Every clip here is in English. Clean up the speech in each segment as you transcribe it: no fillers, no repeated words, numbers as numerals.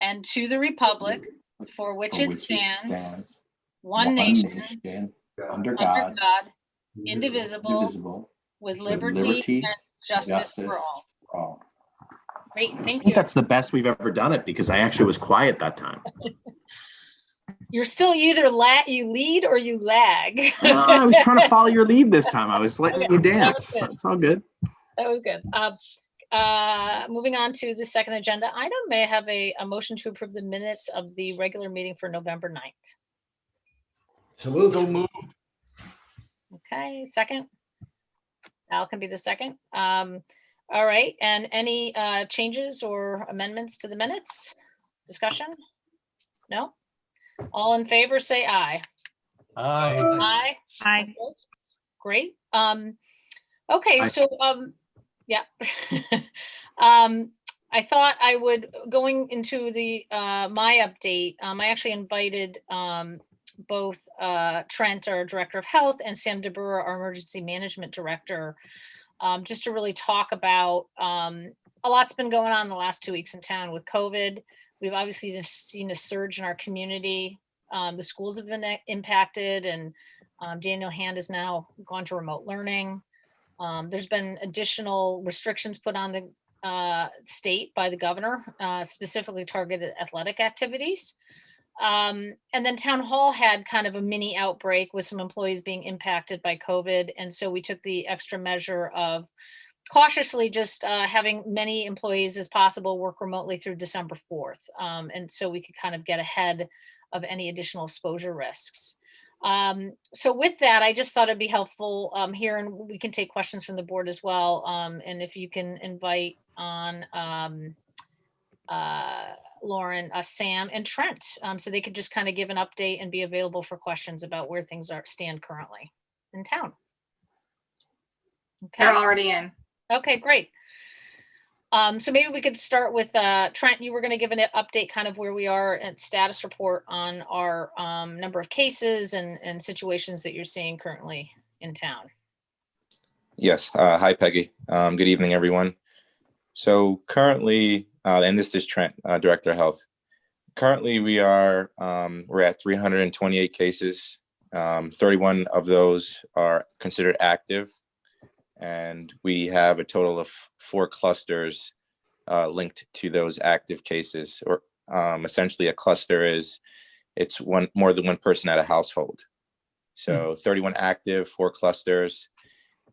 and to the republic for which it stands, one nation, under God, God, indivisible, with liberty and justice for all. Great, thank you. I think that's the best we've ever done it because I actually was quiet that time. You're still either you lead or you lag. I was trying to follow your lead this time. I was letting you dance. It's all good. That was good. Moving on to the second agenda item, may I have a motion to approve the minutes of the regular meeting for November 9th? So moved. Okay, second. Al can be the second. All right, and any changes or amendments to the minutes? Discussion? No? All in favor, say aye. Aye. Aye. Great. Okay, so yeah. I thought I would, going into the my update, I actually invited both Trent, our Director of Health, and Sam DeBura, our Emergency Management Director, just to really talk about a lot's been going on the last 2 weeks in town with COVID. We've obviously just seen a surge in our community. The schools have been impacted, and Daniel Hand has now gone to remote learning. There's been additional restrictions put on the state by the governor, specifically targeted athletic activities. And then Town Hall had kind of a mini outbreak with some employees being impacted by COVID. And so we took the extra measure of cautiously just having many employees as possible work remotely through December 4th. And so we could kind of get ahead of any additional exposure risks. So with that, I just thought it'd be helpful here, and we can take questions from the board as well. And if you can invite on Lauren, Sam, and Trent, so they could just kind of give an update and be available for questions about where things stand currently in town. Okay. They're already in. Okay, great. So maybe we could start with Trent. You were going to give an update kind of where we are and status report on our number of cases and situations that you're seeing currently in town. Yes. Hi, Peggy. Good evening, everyone. So currently, and this is Trent, Director of Health. Currently, we're at 328 cases. 31 of those are considered active. And we have a total of 4 clusters linked to those active cases. Or essentially, a cluster it's more than one person at a household. So 31 active, 4 clusters,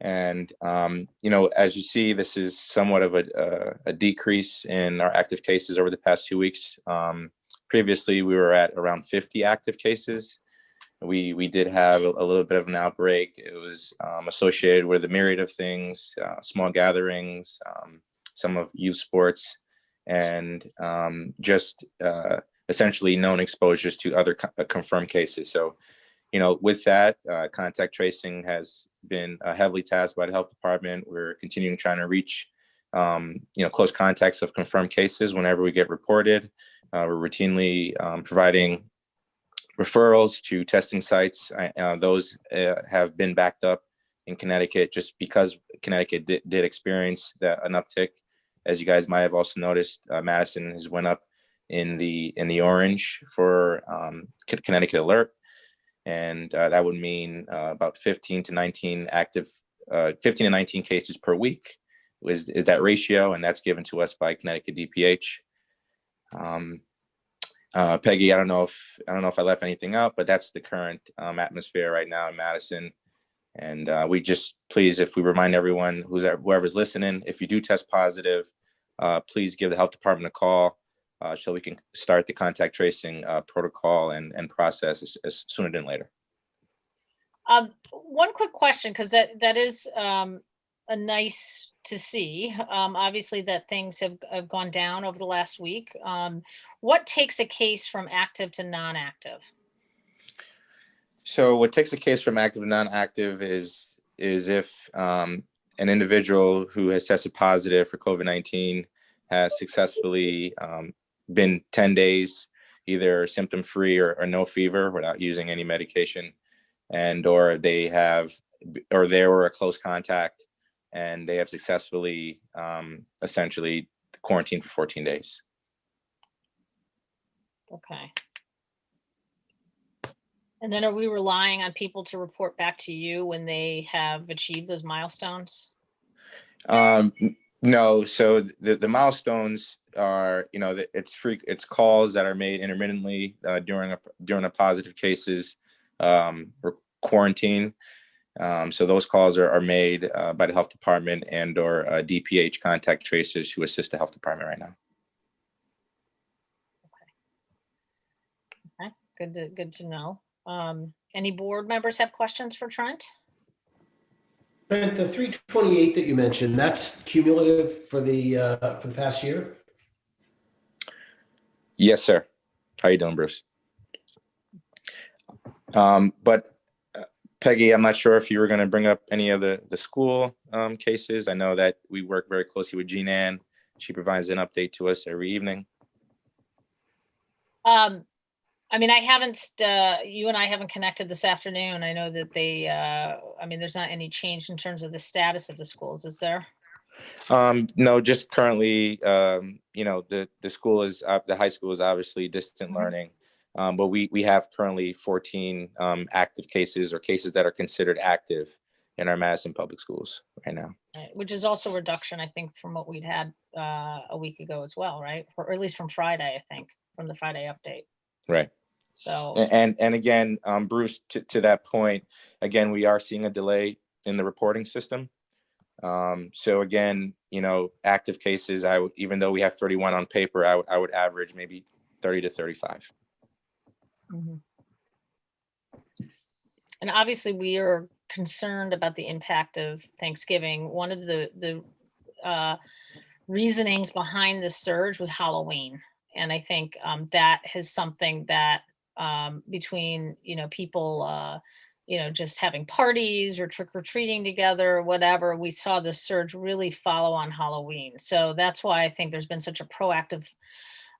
and as you see, this is somewhat of a decrease in our active cases over the past 2 weeks. Previously, we were at around 50 active cases. We did have a little bit of an outbreak. It was associated with a myriad of things, small gatherings, some of youth sports, and just essentially known exposures to other confirmed cases. So, with that, contact tracing has been heavily tasked by the health department. We're continuing trying to reach, close contacts of confirmed cases whenever we get reported. We're routinely providing referrals to testing sites. Those have been backed up in Connecticut just because Connecticut did experience an uptick. As you guys might have also noticed, Madison has went up in the orange for Connecticut alert. And that would mean about 15 to 19 cases per week is that ratio, and that's given to us by Connecticut DPH. Peggy, I don't know if I left anything out, but that's the current atmosphere right now in Madison. And we just, please, if we remind everyone whoever's listening, if you do test positive, please give the health department a call so we can start the contact tracing protocol and process as sooner than later. One quick question, because that is a nice to see, obviously, that things have gone down over the last week. What takes a case from active to non-active? So what takes a case from active to non-active is if an individual who has tested positive for COVID-19 has successfully been 10 days either symptom-free or no fever without using any medication, or they were a close contact and they have successfully essentially quarantined for 14 days. Okay. And then are we relying on people to report back to you when they have achieved those milestones? No, so the milestones are, it's calls that are made intermittently during a positive cases or quarantine. So those calls are made by the health department and or DPH contact tracers who assist the health department right now. Okay, good to know. Any board members have questions for Trent? Trent, the 328 that you mentioned, that's cumulative for the past year? Yes, sir. How you doing, Bruce? But Peggy, I'm not sure if you were going to bring up any of the school cases. I know that we work very closely with Jean Ann. She provides an update to us every evening. I mean, I haven't, you and I haven't connected this afternoon. I know that they, I mean, there's not any change in terms of the status of the schools, is there? No, just currently, the school is, the high school is obviously distant learning. But we have currently 14 active cases or cases that are considered active in our Madison public schools right now. Right, which is also a reduction, I think, from what we'd had a week ago as well, right? Or at least from Friday, I think, from the Friday update. Right. So and again, Bruce, to that point, again, we are seeing a delay in the reporting system. So again, active cases, even though we have 31 on paper, I would average maybe 30 to 35. Mm-hmm. And obviously we are concerned about the impact of Thanksgiving. One of the reasonings behind this surge was Halloween. And I think that is something that between, people, just having parties or trick-or-treating together or whatever, we saw the surge really follow on Halloween. So that's why I think there's been such a proactive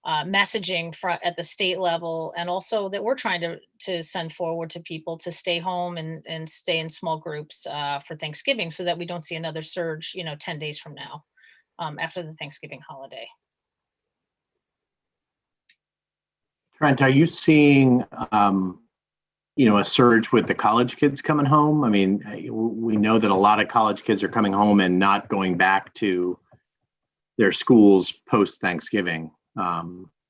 messaging at the state level, and also that we're trying to send forward to people to stay home and stay in small groups for Thanksgiving, so that we don't see another surge, 10 days from now after the Thanksgiving holiday. Trent, are you seeing, a surge with the college kids coming home? I mean, we know that a lot of college kids are coming home and not going back to their schools post Thanksgiving.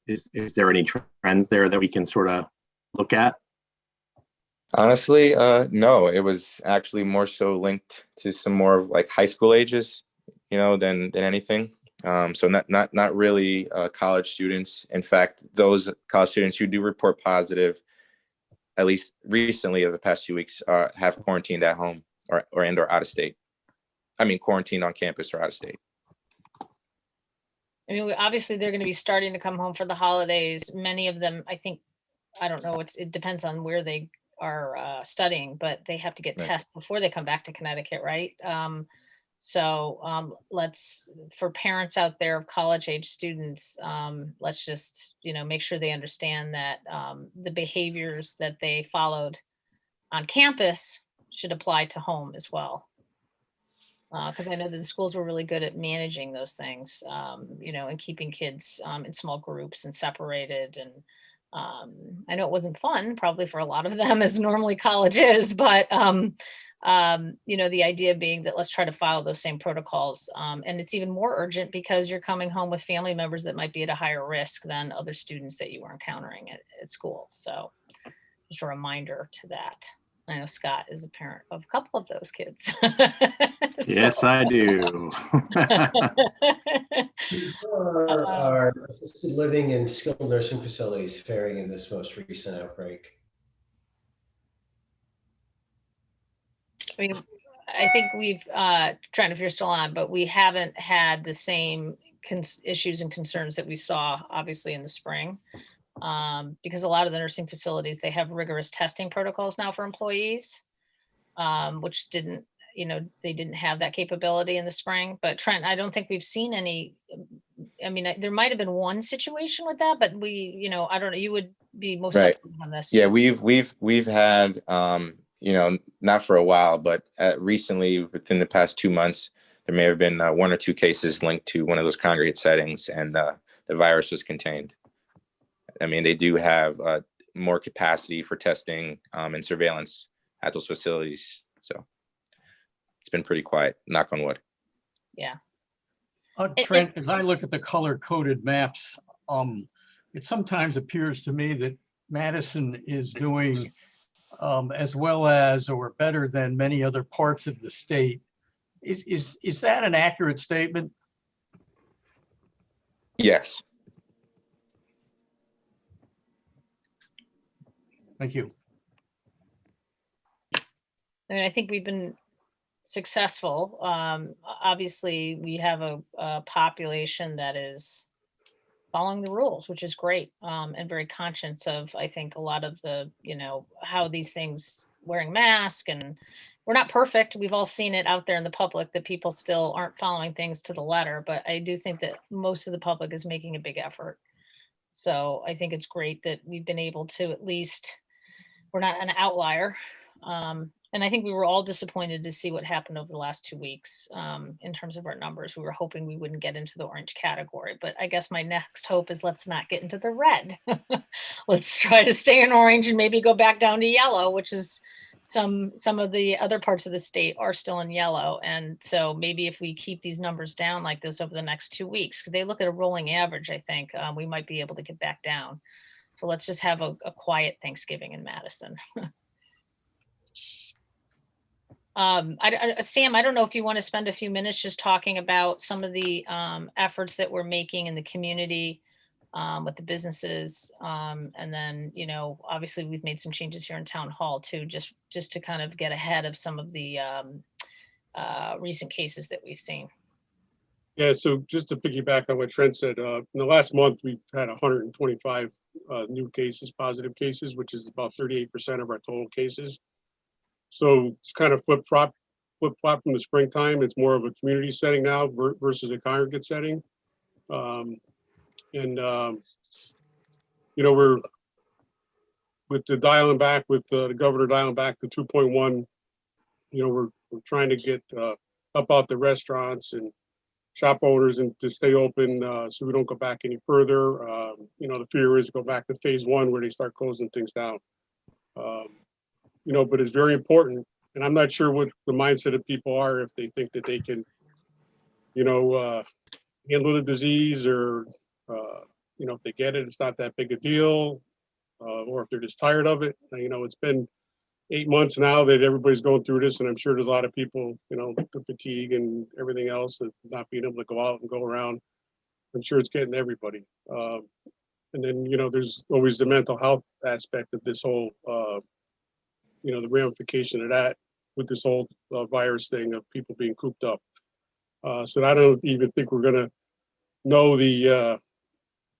Is there any trends there that we can sort of look at? Honestly, no. It was actually more so linked to some more like high school ages, than anything. So not really college students. In fact, those college students who do report positive, at least recently over the past 2 weeks, have quarantined at home or out of state. I mean, quarantined on campus or out of state. I mean, obviously they're going to be starting to come home for the holidays. Many of them, I think, I don't know, it depends on where they are studying, but they have to get tested before they come back to Connecticut, right? So for parents out there of college age students, let's just, make sure they understand that the behaviors that they followed on campus should apply to home as well. Because I know that the schools were really good at managing those things, and keeping kids in small groups and separated. And I know it wasn't fun, probably for a lot of them, as normally college is, but the idea being that let's try to follow those same protocols. And it's even more urgent because you're coming home with family members that might be at a higher risk than other students that you were encountering at school. So just a reminder to that. I know Scott is a parent of a couple of those kids. Yes, I do. Are assisted living and skilled nursing facilities faring in this most recent outbreak? I mean, I think we've, Trent, if you're still on, but we haven't had the same issues and concerns that we saw obviously in the spring. Because a lot of the nursing facilities, they have rigorous testing protocols now for employees, which they didn't have that capability in the spring. But Trent, I don't think we've seen any. I mean, there might have been one situation with that, but I don't know. You would be most up on this. Yeah, we've had, not for a while, but recently, within the past 2 months, there may have been 1 or 2 cases linked to one of those congregate settings, and the virus was contained. I mean, they do have more capacity for testing and surveillance at those facilities. So it's been pretty quiet, knock on wood. Yeah. Trent, as I look at the color-coded maps, it sometimes appears to me that Madison is doing as well as or better than many other parts of the state. Is that an accurate statement? Yes. Thank you. I mean, I think we've been successful. Obviously, we have a population that is following the rules, which is great, and very conscious of, I think, a lot of the, how these things, wearing masks, and we're not perfect. We've all seen it out there in the public that people still aren't following things to the letter, but I do think that most of the public is making a big effort. So I think it's great that we've been able to, at least, we're not an outlier. And I think we were all disappointed to see what happened over the last 2 weeks in terms of our numbers. We were hoping we wouldn't get into the orange category, but I guess my next hope is let's not get into the red. Let's try to stay in orange and maybe go back down to yellow, which is some of the other parts of the state are still in yellow. And so maybe if we keep these numbers down like this over the next 2 weeks, because they look at a rolling average, I think we might be able to get back down. So let's just have a quiet Thanksgiving in Madison. Sam, I don't know if you want to spend a few minutes just talking about some of the efforts that we're making in the community with the businesses. And then, obviously we've made some changes here in town hall too, just to kind of get ahead of some of the recent cases that we've seen. Yeah, so just to piggyback on what Trent said, in the last month, we've had 125 new cases, positive cases, which is about 38% of our total cases. So it's kind of flip-flop from the springtime. It's more of a community setting now versus a congregate setting. We're with the dialing back, with the governor dialing back to 2.1, we're trying to get up out the restaurants and shop owners and to stay open so we don't go back any further. The fear is go back to phase 1 where they start closing things down. But it's very important. And I'm not sure what the mindset of people are if they think that they can, handle the disease or, if they get it, it's not that big a deal. Or if they're just tired of it. It's been 8 months now that everybody's going through this, and I'm sure there's a lot of people, the fatigue and everything else, and not being able to go out and go around. I'm sure it's getting everybody. And then, there's always the mental health aspect of this whole, the ramification of that with this whole virus thing of people being cooped up. So I don't even think we're going to know the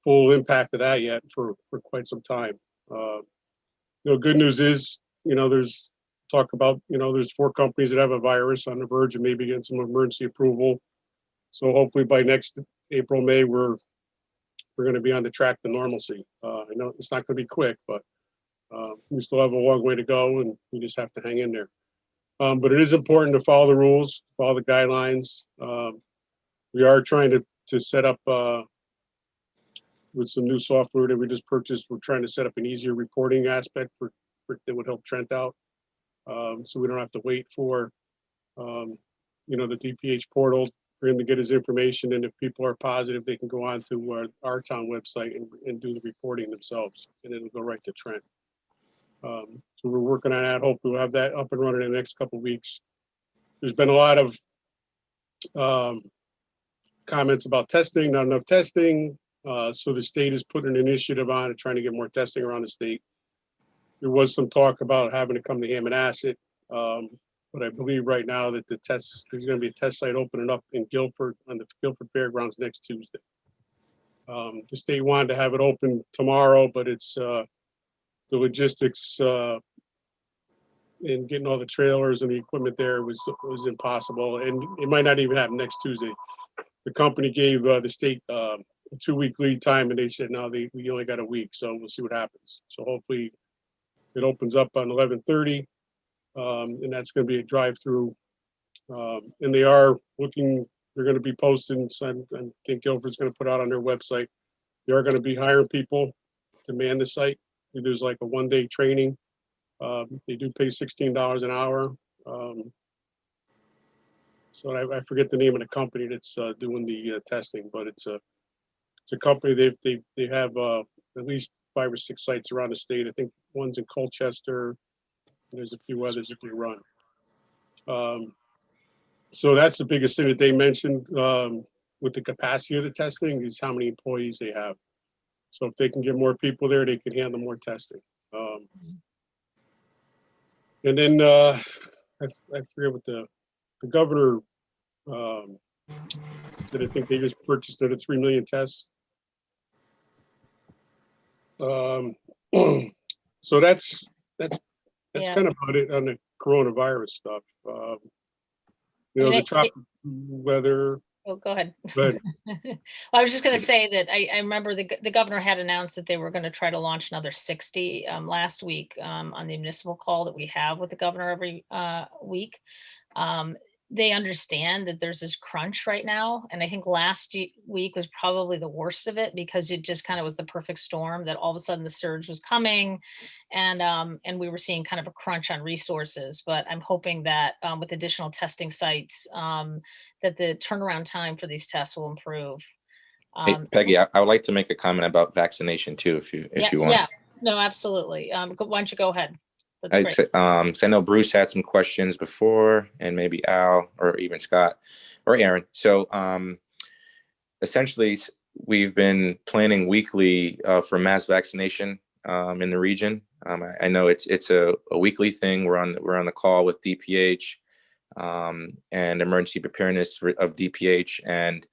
full impact of that yet for quite some time. Good news is, there's talk about, there's 4 companies that have a virus on the verge of maybe getting some emergency approval. So hopefully by next April, May, we're going to be on the track to normalcy. I know it's not going to be quick, but we still have a long way to go, and we just have to hang in there. But it is important to follow the rules, follow the guidelines. We are trying to set up with some new software that we just purchased. We're trying to set up an easier reporting aspect that would help Trent out. So we don't have to wait for, the DPH portal for him to get his information. And if people are positive, they can go on to our town website and do the reporting themselves, and it'll go right to Trent. So we're working on that. Hopefully we'll have that up and running in the next couple of weeks. There's been a lot of comments about testing, not enough testing. So the state is putting an initiative on and trying to get more testing around the state. There was some talk about having to come to Hammonasset, but I believe right now that there's going to be a test site opening up in Guilford on the Guilford Fairgrounds next Tuesday. The state wanted to have it open tomorrow, but it's the logistics and getting all the trailers and the equipment there was impossible, and it might not even happen next Tuesday. The company gave the state a 2-week lead time, and they said no, we only got a week, so we'll see what happens. So hopefully it opens up on 11:30, and that's going to be a drive-through. And they are looking. They're going to be posting. So I think Guilford's going to put out on their website. They are going to be hiring people. to man the site. There's like a 1-day training. They do pay $16 an hour. So I forget the name of the company that's doing the testing, but it's a company. They have at least 5 or 6 sites around the state. I think one's in Colchester. And there's a few others that they run. So that's the biggest thing that they mentioned with the capacity of the testing is how many employees they have. So if they can get more people there, they can handle more testing. And then I forget what the governor said. I think they just purchased it at 3 million tests. So that's Yeah. kind of about it on the coronavirus stuff. You know, the tropical weather. Oh, go ahead. But Well, I was just going to say that I remember the governor had announced that they were going to try to launch another 60 last week on the municipal call that we have with the governor every week. They understand that there's this crunch right now. And I think last week was probably the worst of it because it just kind of was the perfect storm that all of a sudden the surge was coming and we were seeing kind of a crunch on resources. But I'm hoping that with additional testing sites, that the turnaround time for these tests will improve. Hey, Peggy, I would like to make a comment about vaccination too, if you want. Yeah, no, absolutely. Why don't you go ahead? That's I'd great. say, so I know Bruce had some questions before, and maybe Al or even Scott or Aaron. So essentially, we've been planning weekly for mass vaccination in the region. I know it's a weekly thing. We're on the call with DPH and emergency preparedness of DPH, and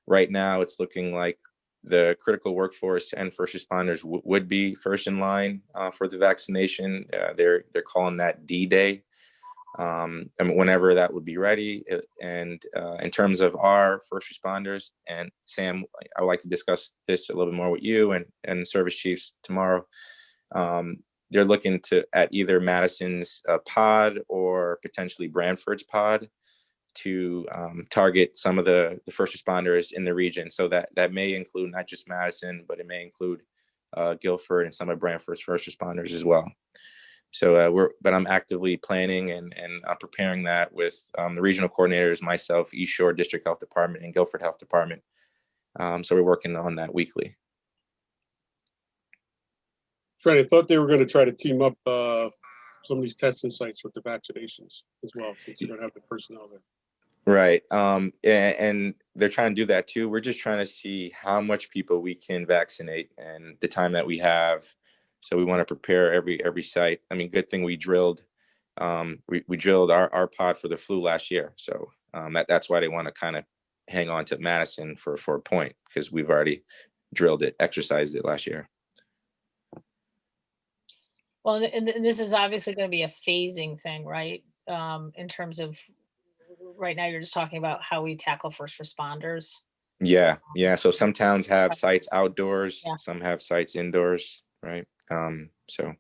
right now it's looking like the critical workforce and first responders would be first in line for the vaccination. They're calling that D-Day. I mean, whenever that would be ready. And in terms of our first responders, and Sam, I would like to discuss this a little bit more with you and service chiefs tomorrow. They're looking at either Madison's pod or potentially Branford's pod to target some of the first responders in the region. So that may include not just Madison, but it may include Guilford and some of Branford's first responders as well. So but I'm actively planning and preparing that with the regional coordinators, myself, East Shore District Health Department, and Guilford Health Department. So we're working on that weekly. Fred, I thought they were going to try to team up some of these testing sites with the vaccinations as well, since you're going to have the personnel there. Right. And they're trying to do that too. We're just trying to see how much people we can vaccinate and the time that we have. So we want to prepare every site. I mean, good thing we drilled. We drilled our pod for the flu last year. So that's why they want to kind of hang on to Madison for a point, because we've already drilled it, exercised it last year. Well, and this is obviously going to be a phasing thing, right? In terms of right now, you're just talking about how we tackle first responders. Yeah. So some towns have sites outdoors, Yeah. Some have sites indoors, right? So.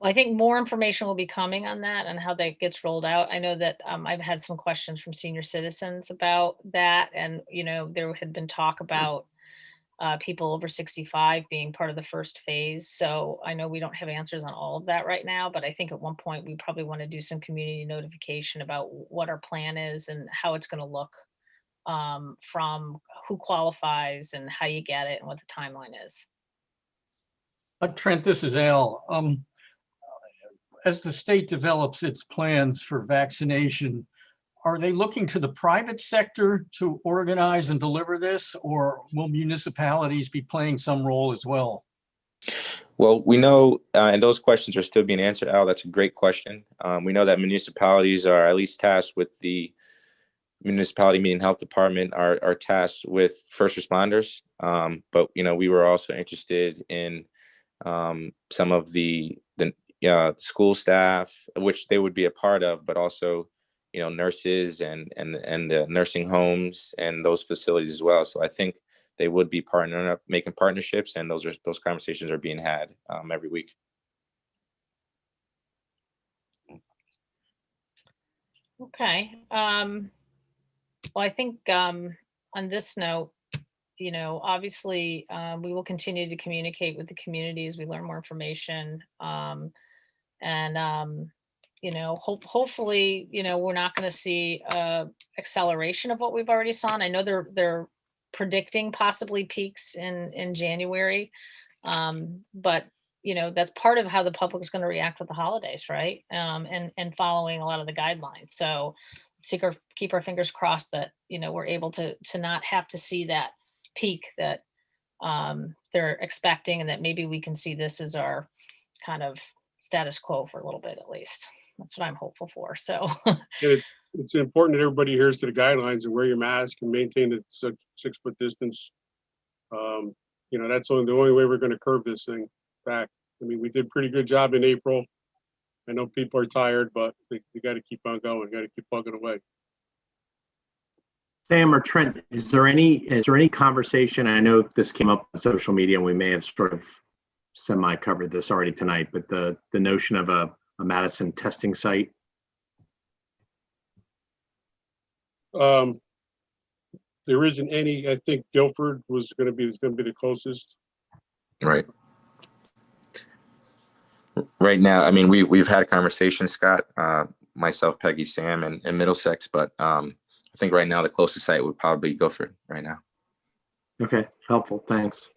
Well, I think more information will be coming on that and how that gets rolled out. I know that I've had some questions from senior citizens about that, and there had been talk about people over 65 being part of the first phase. So I know we don't have answers on all of that right now, but I think at one point we probably want to do some community notification about what our plan is and how it's going to look, from who qualifies and how you get it and what the timeline is. Trent, this is Al. As the state develops its plans for vaccination, are they looking to the private sector to organize and deliver this, or will municipalities be playing some role as well? Well, we know, and those questions are still being answered, Al. That's a great question. We know that municipalities are at least tasked with the municipality meeting health department are tasked with first responders. But we were also interested in some of the school staff, which they would be a part of, but also nurses and the nursing homes and those facilities as well. So I think they would be partnering up, making partnerships, and those conversations are being had every week. Okay. Well, I think on this note, you know, obviously, we will continue to communicate with the community as we learn more information. And you know, hopefully, you know, we're not going to see acceleration of what we've already saw. And I know they're predicting possibly peaks in January, but you know, that's part of how the public is going to react with the holidays, right? And following a lot of the guidelines. So keep our fingers crossed that, you know, we're able to not have to see that peak that they're expecting, and that maybe we can see this as our kind of status quo for a little bit at least. That's what I'm hopeful for. So And it's important that everybody adheres to the guidelines and wear your mask and maintain the 6-foot distance. You know, that's the only way we're going to curb this thing back. I mean, we did a pretty good job in April. I know people are tired, but they got to keep on going, got to keep plugging away. Sam or Trent, is there any conversation? I know this came up on social media and we may have sort of semi-covered this already tonight, but the notion of a Madison testing site. There isn't any. I think Guilford is going to be the closest. Right. Right now, I mean, we've had a conversation, Scott, myself, Peggy, Sam, and Middlesex, but I think right now the closest site would probably be Guilford right now. Okay, helpful. Thanks.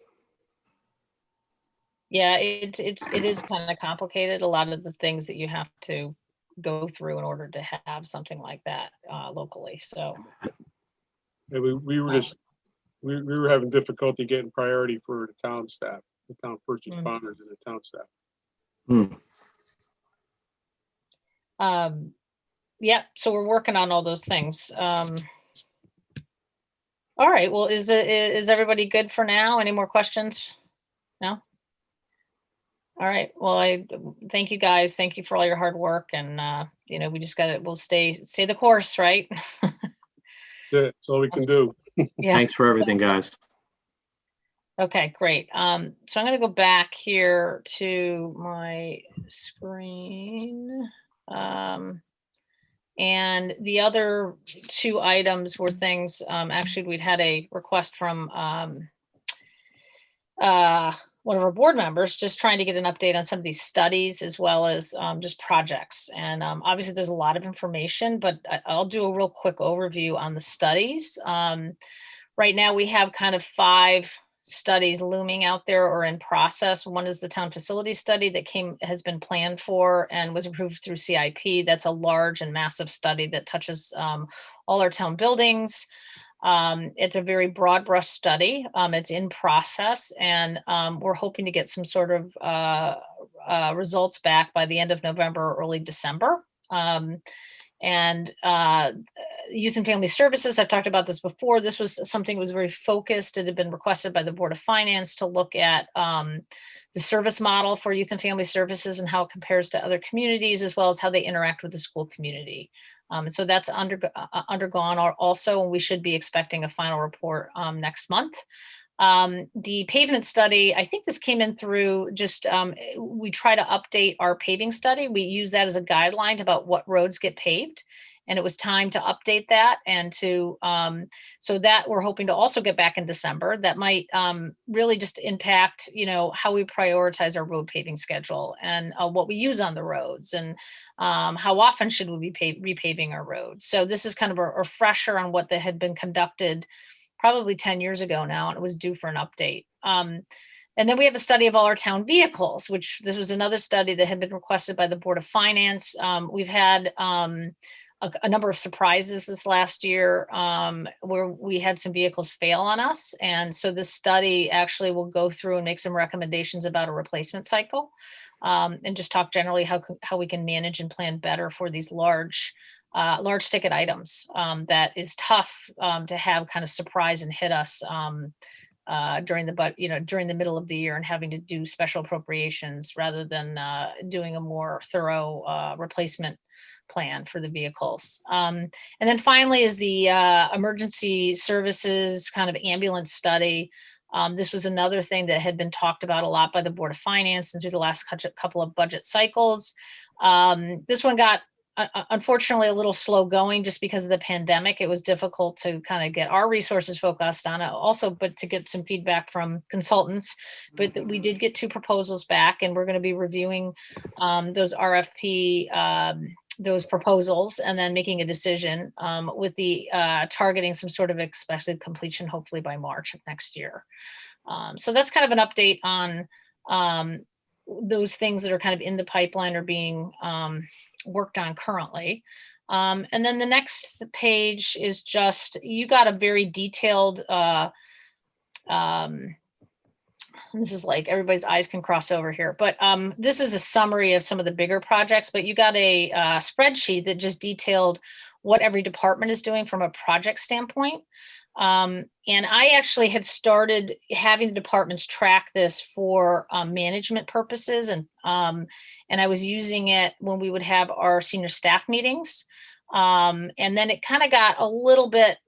yeah, it is kind of complicated. A lot of the things that you have to go through in order to have something like that locally. So And we were having difficulty getting priority for the town staff, the town first responders, and the town staff. yeah, so we're working on all those things. All right, well, is everybody good for now? Any more questions? No? All right, well, I thank you guys. Thank you for all your hard work, and you know, we'll stay the course, right? That's it. That's all we can do. Yeah. Thanks for everything, guys. Okay, great. So I'm going to go back here to my screen. And the other two items were things, actually, we'd had a request from one of our board members just trying to get an update on some of these studies as well as just projects. And obviously there's a lot of information, but I'll do a real quick overview on the studies. Right now we have kind of 5 studies looming out there or in process. One is the town facility study that has been planned for and was approved through CIP. That's a large and massive study that touches all our town buildings. It's a very broad brush study. It's in process, and we're hoping to get some sort of results back by the end of November or early December. And Youth and Family Services, I've talked about this before. This was something that was very focused. It had been requested by the Board of Finance to look at the service model for Youth and Family Services and how it compares to other communities, as well as how they interact with the school community. So that's undergone also, and we should be expecting a final report next month. The pavement study, I think this came in through just, we try to update our paving study. We use that as a guideline about what roads get paved. And it was time to update that and to, so that we're hoping to also get back in December. That might really just impact, you know, how we prioritize our road paving schedule and what we use on the roads and how often should we be repaving our roads. So this is kind of a refresher on what that had been conducted probably 10 years ago now, and it was due for an update. And then we have a study of all our town vehicles, which this was another study that had been requested by the Board of Finance. We've had a number of surprises this last year where we had some vehicles fail on us. And so this study actually will go through and make some recommendations about a replacement cycle and just talk generally how we can manage and plan better for these large ticket items that is tough to have kind of surprise and hit us during the middle of the year and having to do special appropriations rather than doing a more thorough replacement plan for the vehicles. And then finally is the emergency services kind of ambulance study. This was another thing that had been talked about a lot by the Board of Finance and through the last couple of budget cycles. This one got unfortunately a little slow going just because of the pandemic. It was difficult to kind of get our resources focused on it also, but to get some feedback from consultants. But we did get 2 proposals back, and we're going to be reviewing those RFP, those proposals, and then making a decision with the targeting some sort of expected completion, hopefully by March of next year. So that's kind of an update on those things that are kind of in the pipeline or being worked on currently. And then the next page is just, you got a very detailed, this is like everybody's eyes can cross over here, but this is a summary of some of the bigger projects, but you got a spreadsheet that just detailed what every department is doing from a project standpoint. And I actually had started having the departments track this for management purposes, and I was using it when we would have our senior staff meetings. And then it kind of got a little bit,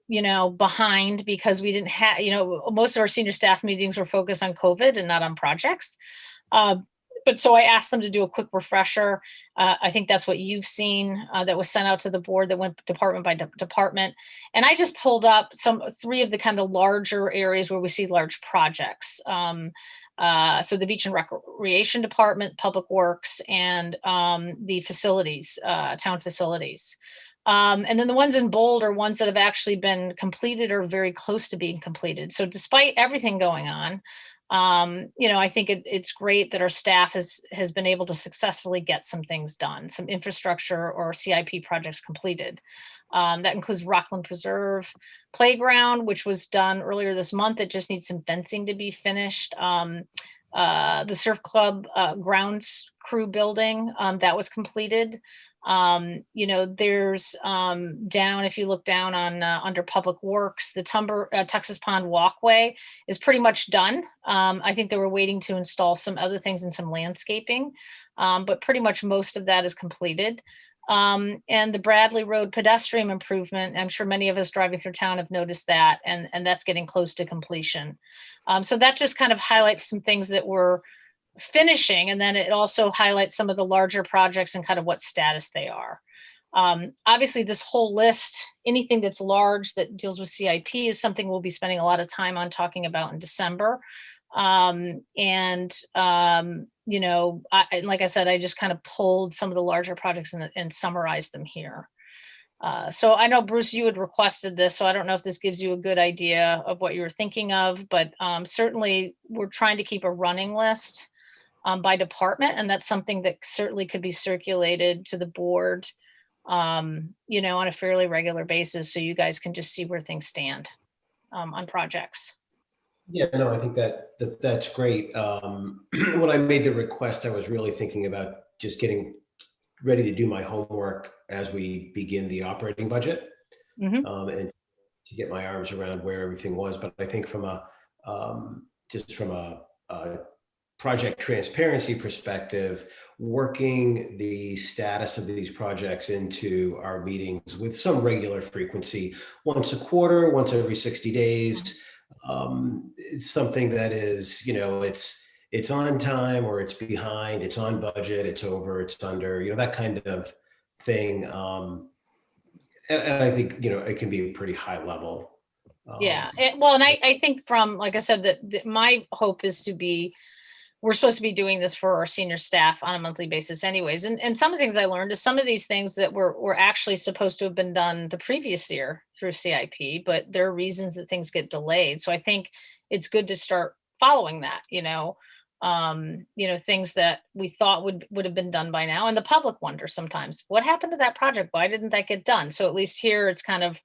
behind because we didn't have, most of our senior staff meetings were focused on COVID and not on projects. But so I asked them to do a quick refresher. I think that's what you've seen that was sent out to the board that went department by department. And I just pulled up 3 of the kind of larger areas where we see large projects. So the Beach and Recreation Department, Public Works, and the facilities, town facilities. And then the ones in bold are ones that have actually been completed or very close to being completed. So despite everything going on, I think it's great that our staff has been able to successfully get some things done, some infrastructure or CIP projects completed. That includes Rockland Preserve Playground, which was done earlier this month. It just needs some fencing to be finished. The Surf Club grounds crew building, that was completed. There's down, if you look down on under Public Works, the Texas Pond Walkway is pretty much done. I think they were waiting to install some other things and some landscaping, but pretty much most of that is completed. And the Bradley Road pedestrian improvement, I'm sure many of us driving through town have noticed that, and that's getting close to completion. So that just kind of highlights some things that we're finishing, and then it also highlights some of the larger projects and kind of what status they are. Obviously, this whole list, anything that's large that deals with CIP, is something we'll be spending a lot of time on talking about in December. Like I said, I just kind of pulled some of the larger projects and summarized them here. So I know, Bruce, you had requested this, so I don't know if this gives you a good idea of what you were thinking of, but certainly we're trying to keep a running list by department, and that's something that certainly could be circulated to the board, on a fairly regular basis, so you guys can just see where things stand on projects. Yeah, no, I think that's great. When I made the request, I was really thinking about just getting ready to do my homework as we begin the operating budget, and to get my arms around where everything was. But I think from a project transparency perspective, working the status of these projects into our meetings with some regular frequency, once a quarter, once every 60 days, it's something that is, it's on time or it's behind, it's on budget, it's over, it's under, that kind of thing. And I think, it can be a pretty high level. Yeah, and I think from, like I said, that my hope is we're supposed to be doing this for our senior staff on a monthly basis anyways. And some of the things I learned is some of these things that were actually supposed to have been done the previous year through CIP, but there are reasons that things get delayed. So I think it's good to start following that, things that we thought would have been done by now. And the public wonders sometimes, what happened to that project? Why didn't that get done? So at least here it's kind of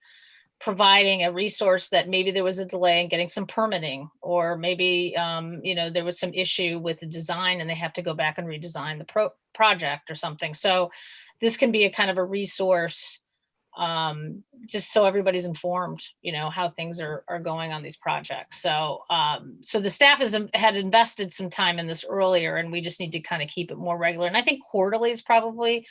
providing a resource that maybe there was a delay in getting some permitting, or maybe there was some issue with the design and they have to go back and redesign the project or something. So this can be a kind of a resource, just so everybody's informed, how things are going on these projects. So so the staff had invested some time in this earlier, and we just need to kind of keep it more regular. And I think quarterly is probably,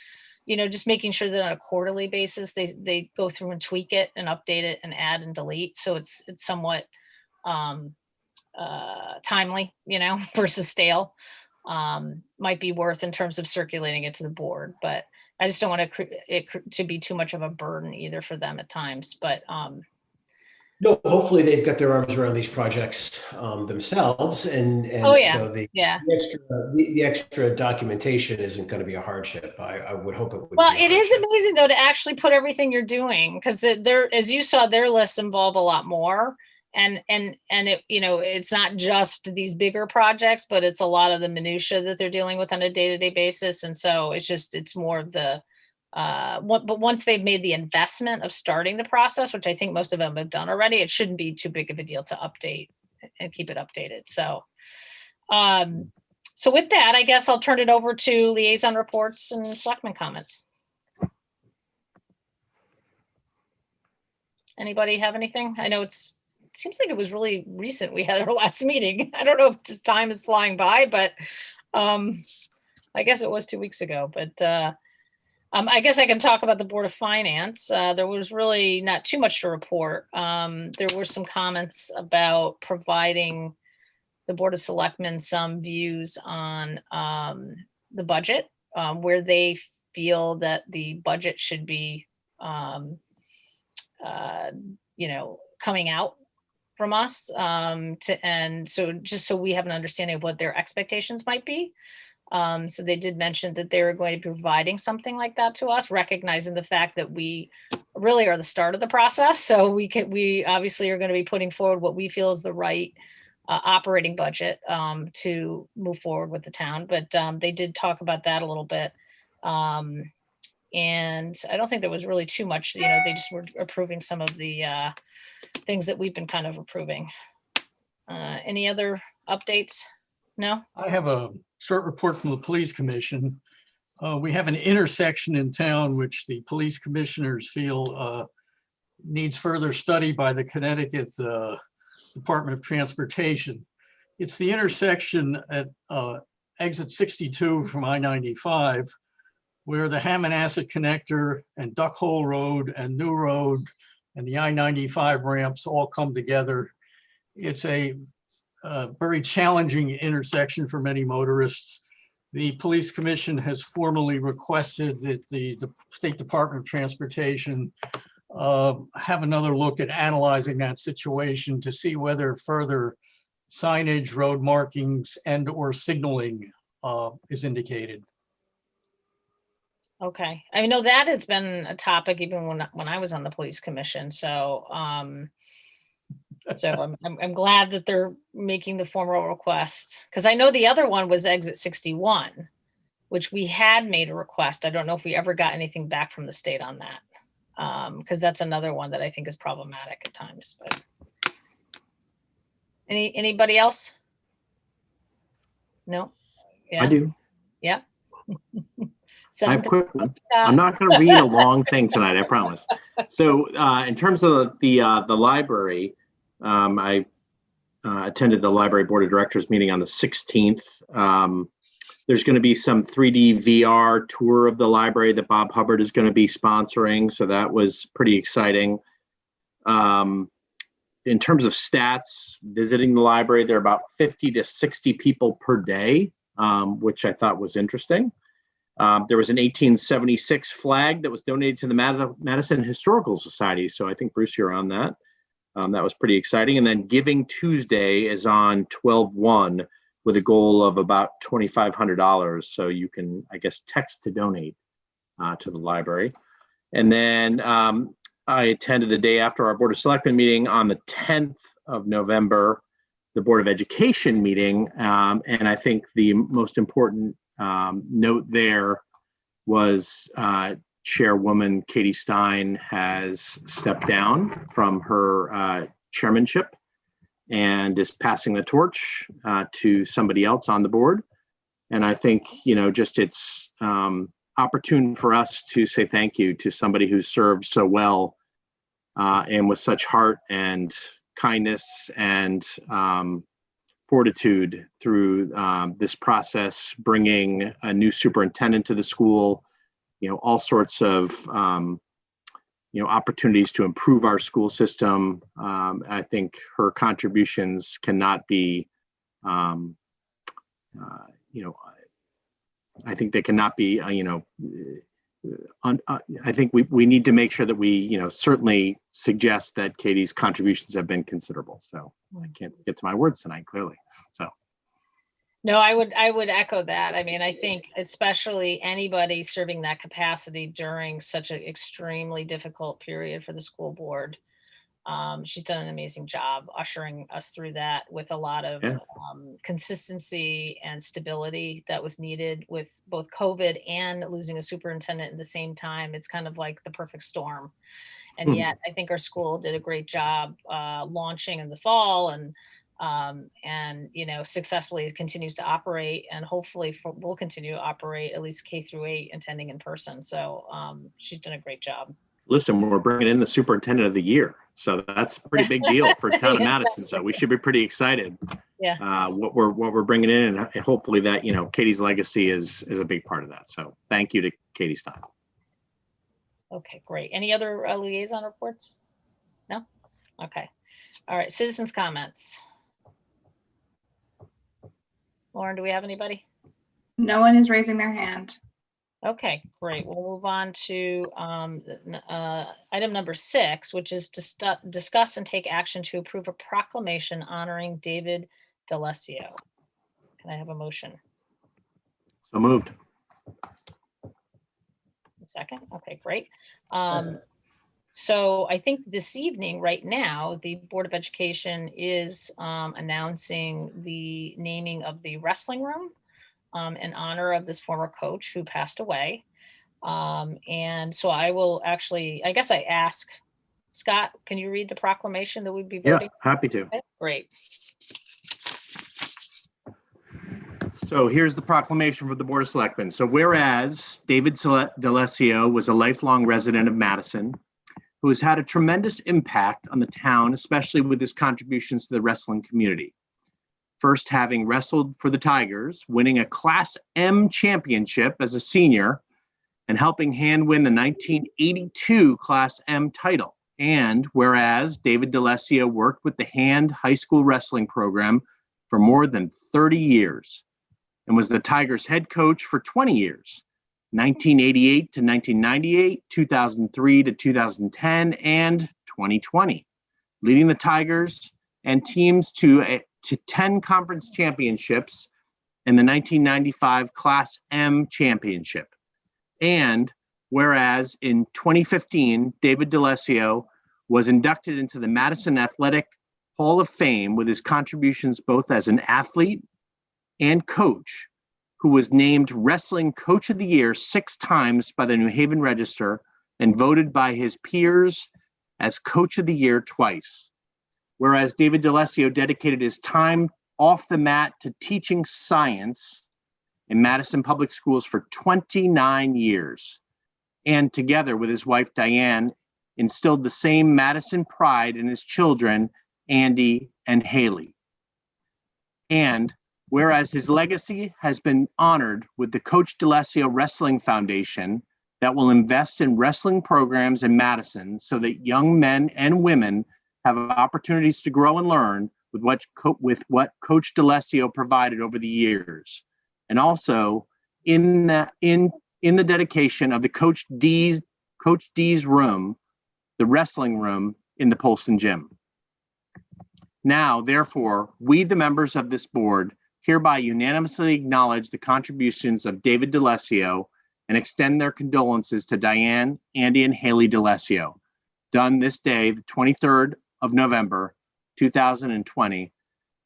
just making sure that on a quarterly basis, they go through and tweak it and update it and add and delete. So it's somewhat timely, versus stale. Might be worth in terms of circulating it to the board. But I just don't want it to be too much of a burden either for them at times, but No, hopefully they've got their arms around these projects themselves, and oh yeah, so the yeah. the extra documentation isn't going to be a hardship. I would hope it would. Well, be a it is hardship. amazing though to actually put everything you're doing, because there, as you saw, their lists involve a lot more, and it, you know, it's not just these bigger projects, but it's a lot of the minutia that they're dealing with on a day-to-day basis, and so it's more of the but once they've made the investment of starting the process, which I think most of them have done already, it shouldn't be too big of a deal to update and keep it updated. So so with that, I guess I'll turn it over to liaison reports and selectmen comments. Anybody have anything? I know it seems like it was really recent. We had our last meeting. I don't know if this time is flying by, but I guess it was 2 weeks ago. But I guess I can talk about the Board of Finance. There was really not too much to report. There were some comments about providing the Board of Selectmen some views on the budget, where they feel that the budget should be, you know, coming out from us, and so just so we have an understanding of what their expectations might be. So they did mention that they were going to be providing something like that to us, recognizing the fact that we really are the start of the process. So we obviously are going to be putting forward what we feel is the right operating budget to move forward with the town. But they did talk about that a little bit. And I don't think there was really too much, you know, they just were approving some of the things that we've been kind of approving. Any other updates? No? I have a short report from the police commission. We have an intersection in town which the police commissioners feel needs further study by the Connecticut Department of Transportation. It's the intersection at exit 62 from I-95, where the Hammonasset Connector and Duck Hole Road and New Road and the I-95 ramps all come together. It's a very challenging intersection for many motorists. The police commission has formally requested that the State Department of Transportation have another look at analyzing that situation to see whether further signage, road markings, and or signaling is indicated. Okay. I know that has been a topic even when I was on the police commission. So so I'm glad that they're making the formal request, because I know the other one was exit 61, which we had made a request. I don't know if we ever got anything back from the state on that, because that's another one that I think is problematic at times. But anybody else? No? Yeah. I do. Yeah. I have a quick one. I'm not going to read a long thing tonight, I promise. So in terms of the library, I attended the library board of directors meeting on the 16th. There's going to be some 3D VR tour of the library that Bob Hubbard is going to be sponsoring. So that was pretty exciting. In terms of stats, visiting the library, there are about 50 to 60 people per day, which I thought was interesting. There was an 1876 flag that was donated to the Madison Historical Society. So I think, Bruce, you're on that. That was pretty exciting. And then Giving Tuesday is on 12/1 with a goal of about $2,500. So you can, I guess, text to donate to the library. And then I attended the day after our Board of Selectmen meeting on the 10th of November, the Board of Education meeting. And I think the most important note there was Chairwoman Katie Stein has stepped down from her chairmanship and is passing the torch to somebody else on the board. And I think, you know, just it's opportune for us to say thank you to somebody who served so well and with such heart and kindness and fortitude through this process, bringing a new superintendent to the school, you know, all sorts of, you know, opportunities to improve our school system. I think her contributions cannot be, you know, I think they cannot be, you know, I think we need to make sure that we, certainly suggest that Katie's contributions have been considerable. So I can't get to my words tonight, clearly. So. No, I would echo that. I mean, I think especially anybody serving that capacity during such an extremely difficult period for the school board. She's done an amazing job ushering us through that with a lot of consistency and stability that was needed with both COVID and losing a superintendent at the same time. It's kind of like the perfect storm. And yet I think our school did a great job launching in the fall and successfully continues to operate, and hopefully will continue to operate at least K-8 attending in person. So she's done a great job. Listen, we're bringing in the superintendent of the year. So that's a pretty big deal for town of Madison. So we should be pretty excited. Yeah. What we're bringing in, and hopefully that, Katie's legacy is a big part of that. So thank you to Katie Stein. Okay, great. Any other liaison reports? No? Okay. All right. Citizens' comments. Lauren, do we have anybody? No one is raising their hand. Okay, great. We'll move on to item number 6, which is to discuss and take action to approve a proclamation honoring David D'Alessio. Can I have a motion? So moved. A second? Okay, great. So I think this evening, right now, the Board of Education is announcing the naming of the wrestling room in honor of this former coach who passed away. And so I will actually, I guess I ask Scott, can you read the proclamation that we'd be voting? Yeah, happy to. Okay, great. So here's the proclamation for the Board of Selectmen. So whereas David D'Alessio was a lifelong resident of Madison, who has had a tremendous impact on the town, especially with his contributions to the wrestling community. First having wrestled for the Tigers, winning a Class M championship as a senior, and helping hand win the 1982 Class M title. And whereas David D'Alessio worked with the Hand High School Wrestling program for more than 30 years, and was the Tigers head coach for 20 years, 1988 to 1998, 2003 to 2010, and 2020, leading the Tigers and teams to 10 conference championships and the 1995 Class M championship. And whereas in 2015, David D'Alessio was inducted into the Madison Athletic Hall of Fame with his contributions both as an athlete and coach, who was named Wrestling Coach of the Year 6 times by the New Haven Register and voted by his peers as Coach of the Year twice. Whereas David D'Alessio dedicated his time off the mat to teaching science in Madison Public Schools for 29 years. And together with his wife, Diane, instilled the same Madison pride in his children, Andy and Haley. And whereas his legacy has been honored with the Coach D'Alessio Wrestling Foundation that will invest in wrestling programs in Madison so that young men and women have opportunities to grow and learn with what Coach D'Alessio provided over the years. And also in the dedication of the Coach D's room, the wrestling room in the Polson Gym. Now, therefore, we, the members of this board, hereby unanimously acknowledge the contributions of David D'Alessio and extend their condolences to Diane, Andy, and Haley D'Alessio, done this day, the 23rd of November, 2020,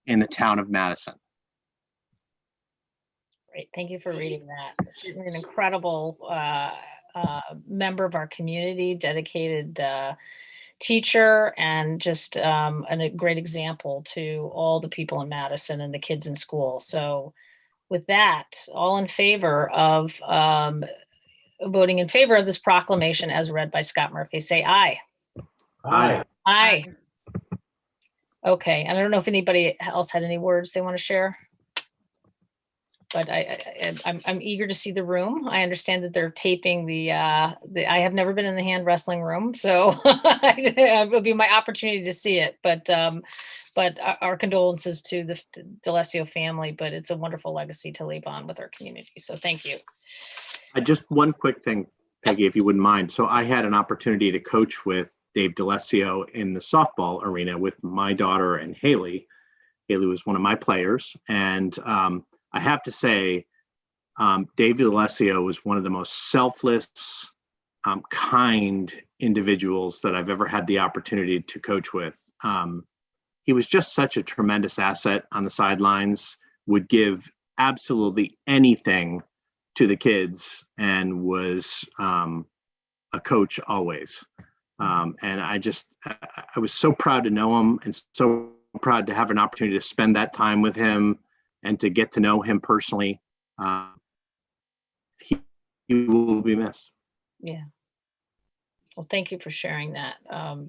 in the town of Madison. Great. Thank you for reading that. Certainly an incredible member of our community, dedicated teacher, and just a great example to all the people in Madison and the kids in school. So with that, all in favor of voting in favor of this proclamation as read by Scott Murphy, say aye. Aye. Aye. Okay. And I don't know if anybody else had any words they want to share. But I'm eager to see the room. I understand that they're taping I have never been in the hand wrestling room, so it will be my opportunity to see it. But our condolences to the D'Alessio family. But it's a wonderful legacy to leave on with our community. So thank you. Just one quick thing. Peggy, if you wouldn't mind. So I had an opportunity to coach with Dave DeLessio in the softball arena with my daughter and Haley. Haley was one of my players. And I have to say, Dave DeLessio was one of the most selfless, kind individuals that I've ever had the opportunity to coach with. He was just such a tremendous asset on the sidelines, would give absolutely anything to the kids, and was a coach always. And I was so proud to know him, and so proud to have an opportunity to spend that time with him and to get to know him personally. He will be missed. Yeah. Well, thank you for sharing that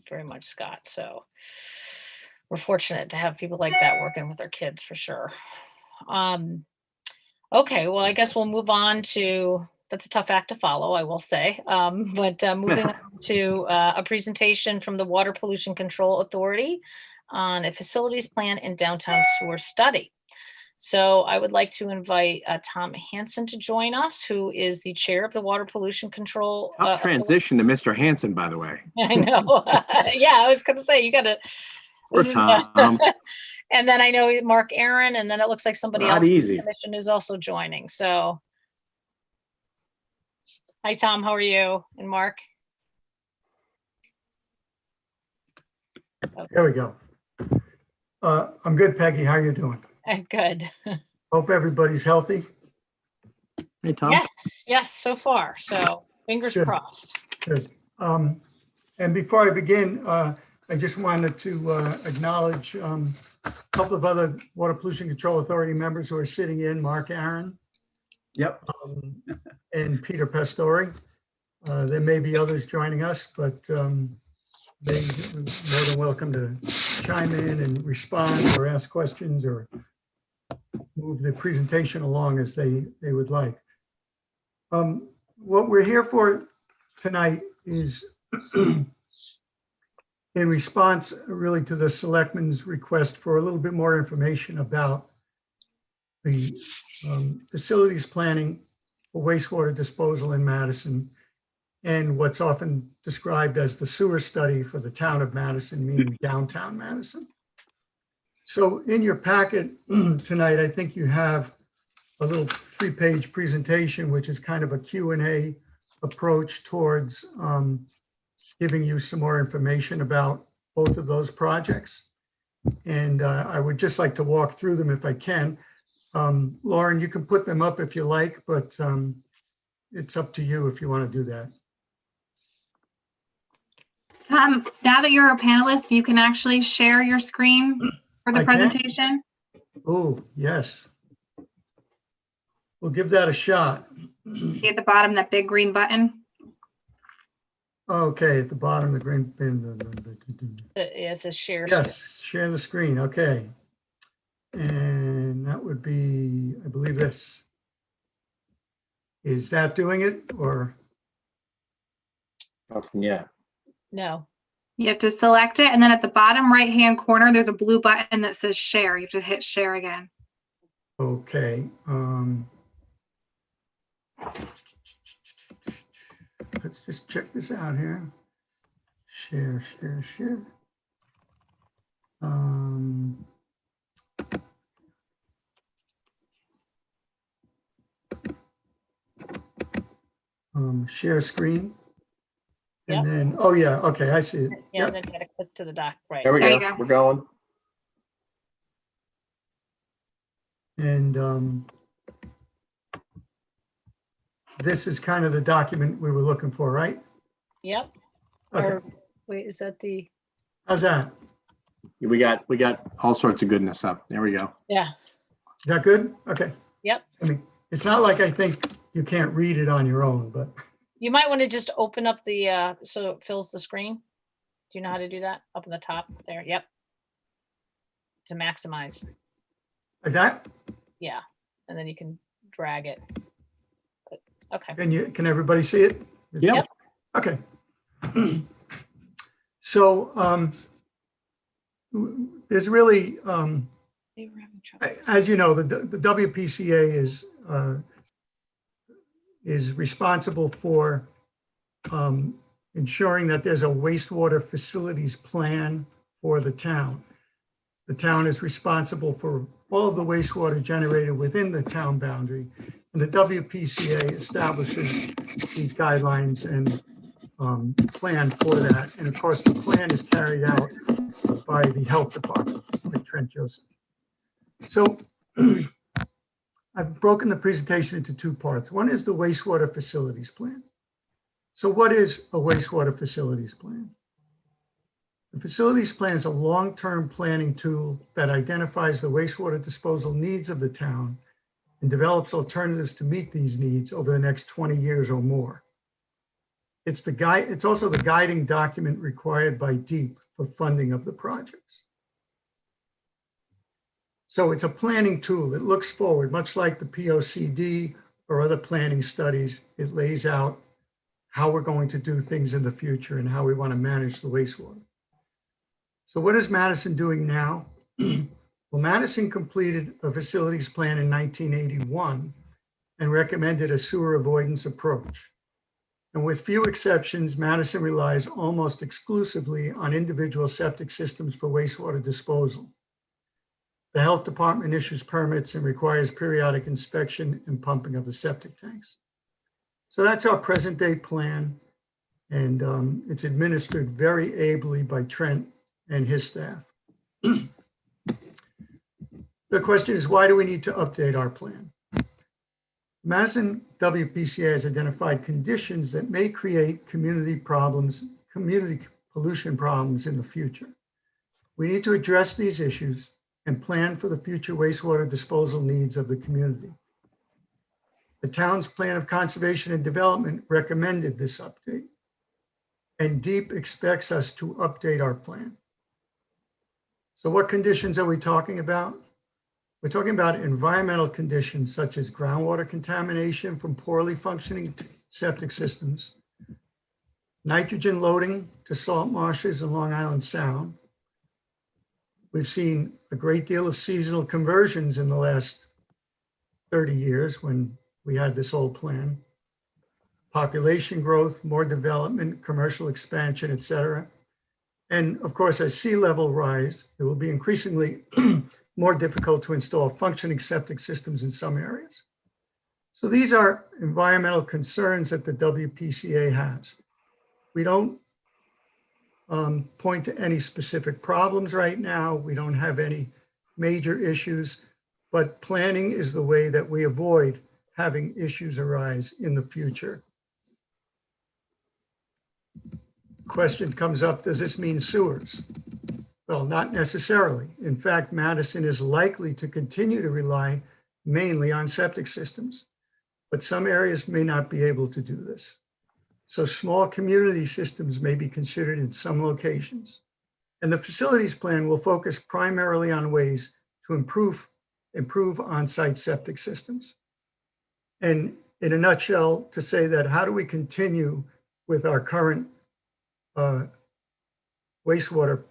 very much, Scott. So we're fortunate to have people like that working with our kids for sure. Okay, well, I guess we'll move on to, that's a tough act to follow, I will say. But moving on to a presentation from the Water Pollution Control Authority on a facilities plan and downtown sewer study. So I would like to invite Tom Hansen to join us, who is the chair of the Water Pollution Control. Transition to Mr. Hansen, by the way. I know. Yeah, I was going to say, you got to. Or Tom. And then I know Mark Aaron, and then it looks like somebody Not else easy. from the commission is also joining. So, hi, Tom. How are you? And Mark? There we go. I'm good, Peggy. How are you doing? Good. Hope everybody's healthy. Hey, Tom. Yes, so far. So fingers Good. crossed. Good. And before I begin, I just wanted to acknowledge a couple of other Water Pollution Control Authority members who are sitting in, Mark Aaron. Yep. And Peter Pastori. There may be others joining us, but they're more than welcome to chime in and respond or ask questions or move the presentation along as they would like. What we're here for tonight is in response really to the Selectmen's request for a little bit more information about the facilities planning for wastewater disposal in Madison and what's often described as the sewer study for the town of Madison, meaning downtown Madison. So in your packet tonight, I think you have a little 3-page presentation, which is kind of a Q&A approach towards giving you some more information about both of those projects. And I would just like to walk through them if I can. Lauren, you can put them up if you like, but it's up to you if you want to do that. Tom, now that you're a panelist, you can actually share your screen for the I can? presentation. Oh, yes. We'll give that a shot. See at the bottom, that big green button. Okay, at the bottom, the green pin. It says share screen. Yes, share the screen. Okay. And that would be, I believe this. Is that doing it or? Yeah. No. You have to select it, and then at the bottom right-hand corner, there's a blue button that says share. You have to hit share again. Okay. Let's just check this out here. Share. Share screen. And then, oh yeah, okay, I see it. Yeah, Yep. and then you got to click to the doc, right? There we There you go. go. We're going. And this is kind of the document we were looking for, right? Yep. Okay, Or wait, is that the? how's that? We got all sorts of goodness up. There we go. Yeah. Is that good? Okay. Yep. I mean, it's not like I think you can't read it on your own, but You might want to just open up the so it fills the screen. Do you know how to do that? Up in the top there. Yep. To maximize. like that? Yeah. And then you can drag it. But, okay. Can everybody see it? Yep. Okay. So there's really, They were having trouble. as you know, the WPCA is responsible for ensuring that there's a wastewater facilities plan for the town. The town is responsible for all of the wastewater generated within the town boundary. And the WPCA establishes these guidelines and plan for that. And of course, the plan is carried out by the health department, by Trent Joseph. So I've broken the presentation into two parts. One is the wastewater facilities plan. So what is a wastewater facilities plan? The facilities plan is a long-term planning tool that identifies the wastewater disposal needs of the town and develops alternatives to meet these needs over the next 20 years or more. It's also the guiding document required by DEEP for funding of the projects. So it's a planning tool. It looks forward, much like the POCD or other planning studies. It lays out how we're going to do things in the future and how we want to manage the wastewater. So what is Madison doing now? Well, Madison completed a facilities plan in 1981 and recommended a sewer avoidance approach. And with few exceptions, Madison relies almost exclusively on individual septic systems for wastewater disposal. The health department issues permits and requires periodic inspection and pumping of the septic tanks. So that's our present day plan. And it's administered very ably by Trent and his staff. The question is, why do we need to update our plan? Madison WPCA has identified conditions that may create community pollution problems in the future. We need to address these issues and plan for the future wastewater disposal needs of the community. The town's plan of conservation and development recommended this update, and DEEP expects us to update our plan. So what conditions are we talking about? We're talking about environmental conditions such as groundwater contamination from poorly functioning septic systems, nitrogen loading to salt marshes in Long Island Sound. We've seen a great deal of seasonal conversions in the last 30 years when we had this old plan. Population growth, more development, commercial expansion, et cetera. And of course, as sea level rise, it will be increasingly more difficult to install functioning septic systems in some areas. So these are environmental concerns that the WPCA has. We don't point to any specific problems right now. We don't have any major issues, but planning is the way that we avoid having issues arise in the future. Question comes up, does this mean sewers? Well, not necessarily. In fact, Madison is likely to continue to rely mainly on septic systems, but some areas may not be able to do this. So small community systems may be considered in some locations. And the facilities plan will focus primarily on ways to improve on-site septic systems. And in a nutshell, to say that, how do we continue with our current wastewater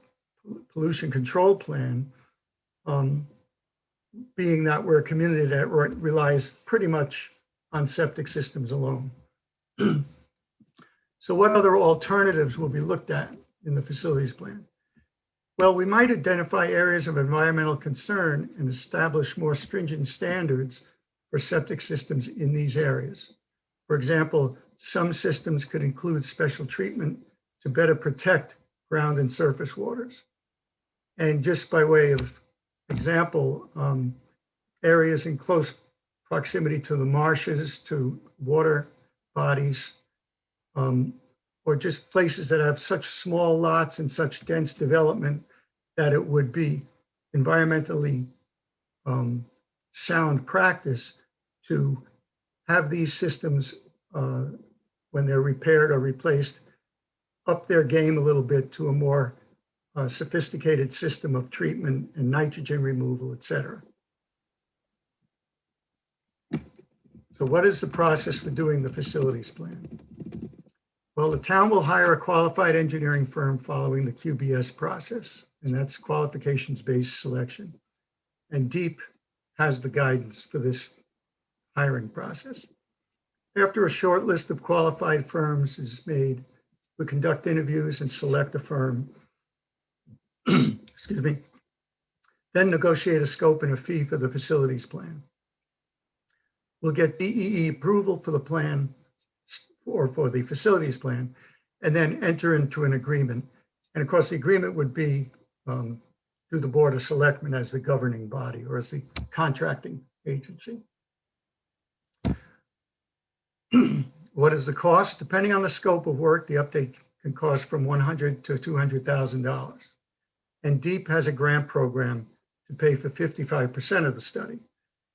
pollution control plan, being that we're a community that relies pretty much on septic systems alone. So what other alternatives will be looked at in the facilities plan? Well, we might identify areas of environmental concern and establish more stringent standards for septic systems in these areas. For example, some systems could include special treatment to better protect ground and surface waters. And just by way of example, areas in close proximity to the marshes, to water bodies, or just places that have such small lots and such dense development that it would be environmentally sound practice to have these systems, when they're repaired or replaced, up their game a little bit to a more sophisticated system of treatment and nitrogen removal, et cetera. So what is the process for doing the facilities plan? Well, the town will hire a qualified engineering firm following the QBS process, and that's qualifications-based selection. And DEEP has the guidance for this hiring process. After a short list of qualified firms is made, we conduct interviews and select a firm. Excuse me. Then negotiate a scope and a fee for the facilities plan. We'll get DEE approval for the plan or for the facilities plan, and then enter into an agreement. And of course, the agreement would be through the Board of Selectmen as the governing body or as the contracting agency. What is the cost? Depending on the scope of work, the update can cost from $100,000 to $200,000. And DEEP has a grant program to pay for 55% of the study.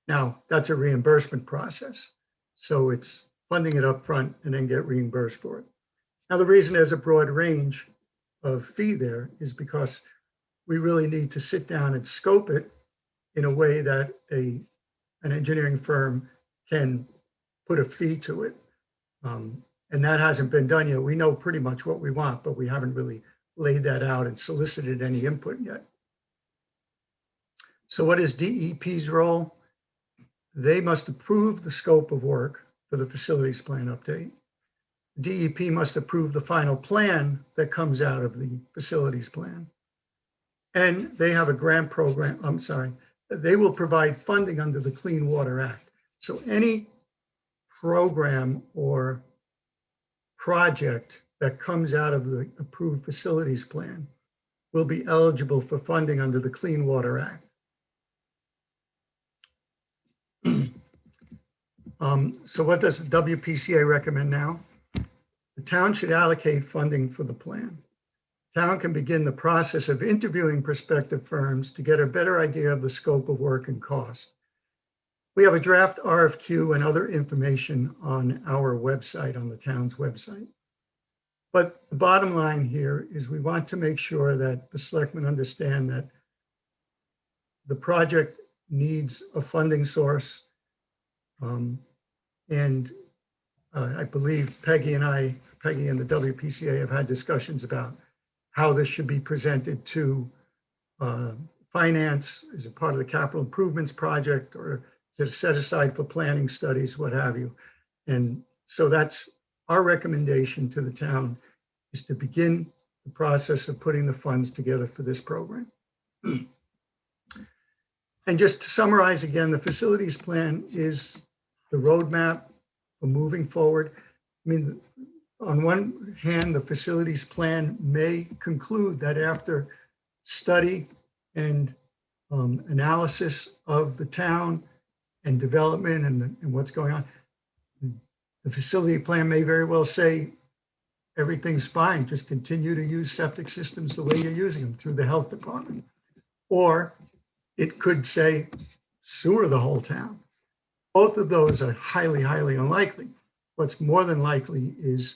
Now, that's a reimbursement process. So it's funding it up front and then get reimbursed for it. Now, the reason there's a broad range of fee there is because we really need to sit down and scope it in a way that an engineering firm can put a fee to it. And that hasn't been done yet. We know pretty much what we want, but we haven't really laid that out and solicited any input yet. So what is DEP's role? They must approve the scope of work for the facilities plan update. DEP must approve the final plan that comes out of the facilities plan. And they have a grant program, they will provide funding under the Clean Water Act. So any program or project that comes out of the approved facilities plan will be eligible for funding under the Clean Water Act. So what does the WPCA recommend now? The town should allocate funding for the plan. Town can begin the process of interviewing prospective firms to get a better idea of the scope of work and cost. We have a draft RFQ and other information on our website, on the town's website. But the bottom line here is we want to make sure that the selectmen understand that the project needs a funding source. I believe Peggy and the WPCA have had discussions about how this should be presented to finance. Is it part of the capital improvements project, or is it set aside for planning studies, what have you? And so that's our recommendation to the town, is to begin the process of putting the funds together for this program. And just to summarize again, the facilities plan is the roadmap for moving forward. I mean, on one hand, the facilities plan may conclude that after study and analysis of the town and development and what's going on, the facility plan may very well say everything's fine, just continue to use septic systems the way you're using them through the health department. Or it could say sewer the whole town. Both of those are highly, highly unlikely. What's more than likely is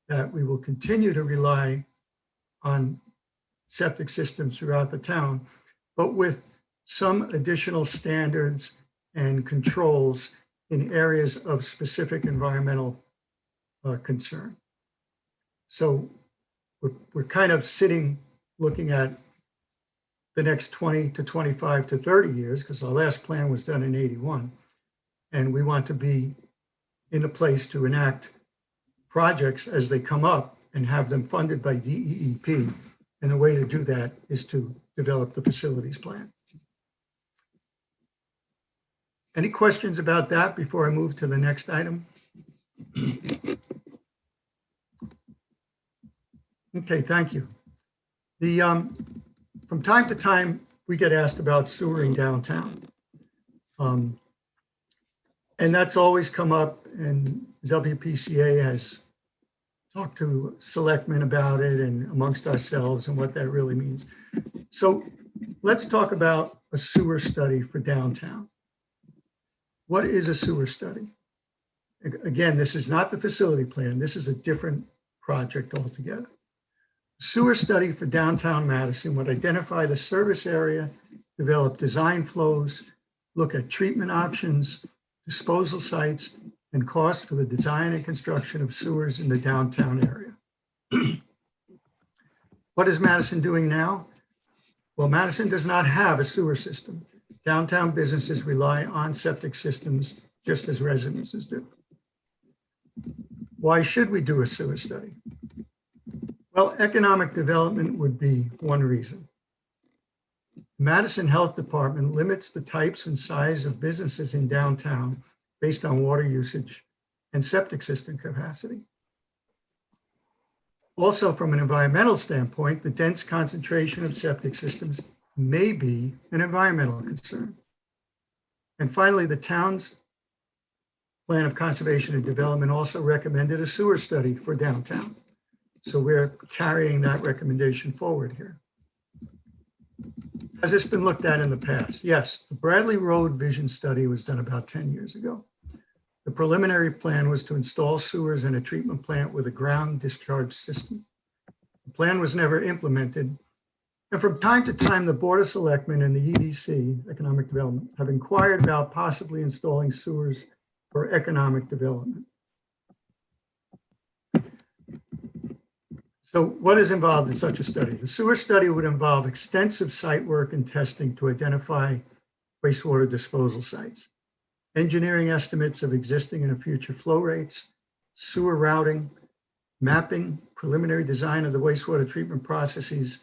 that we will continue to rely on septic systems throughout the town, but with some additional standards and controls in areas of specific environmental concern. So we're kind of sitting looking at the next 20 to 25 to 30 years, because our last plan was done in 81. And we want to be in a place to enact projects as they come up and have them funded by DEEP. And the way to do that is to develop the facilities plan. Any questions about that before I move to the next item? Okay, thank you. From time to time, we get asked about sewering downtown. And that's always come up, and WPCA has talked to selectmen about it and amongst ourselves and what that really means. So let's talk about a sewer study for downtown. What is a sewer study? Again, this is not the facility plan. This is a different project altogether. Sewer study for downtown Madison would identify the service area, develop design flows, look at treatment options, disposal sites, and cost for the design and construction of sewers in the downtown area. What is Madison doing now? Well, Madison does not have a sewer system. Downtown businesses rely on septic systems just as residences do. Why should we do a sewer study? Well, economic development would be one reason. Madison Health Department limits the types and size of businesses in downtown based on water usage and septic system capacity. Also, from an environmental standpoint, the dense concentration of septic systems may be an environmental concern. And finally, the town's plan of conservation and development also recommended a sewer study for downtown. So we're carrying that recommendation forward here. Has this been looked at in the past? Yes, the Bradley Road Vision Study was done about 10 years ago. The preliminary plan was to install sewers and a treatment plant with a ground discharge system. The plan was never implemented. And from time to time, the Board of Selectmen and the EDC, Economic Development, have inquired about possibly installing sewers for economic development. So what is involved in such a study? The sewer study would involve extensive site work and testing to identify wastewater disposal sites, engineering estimates of existing and future flow rates, sewer routing, mapping, preliminary design of the wastewater treatment processes.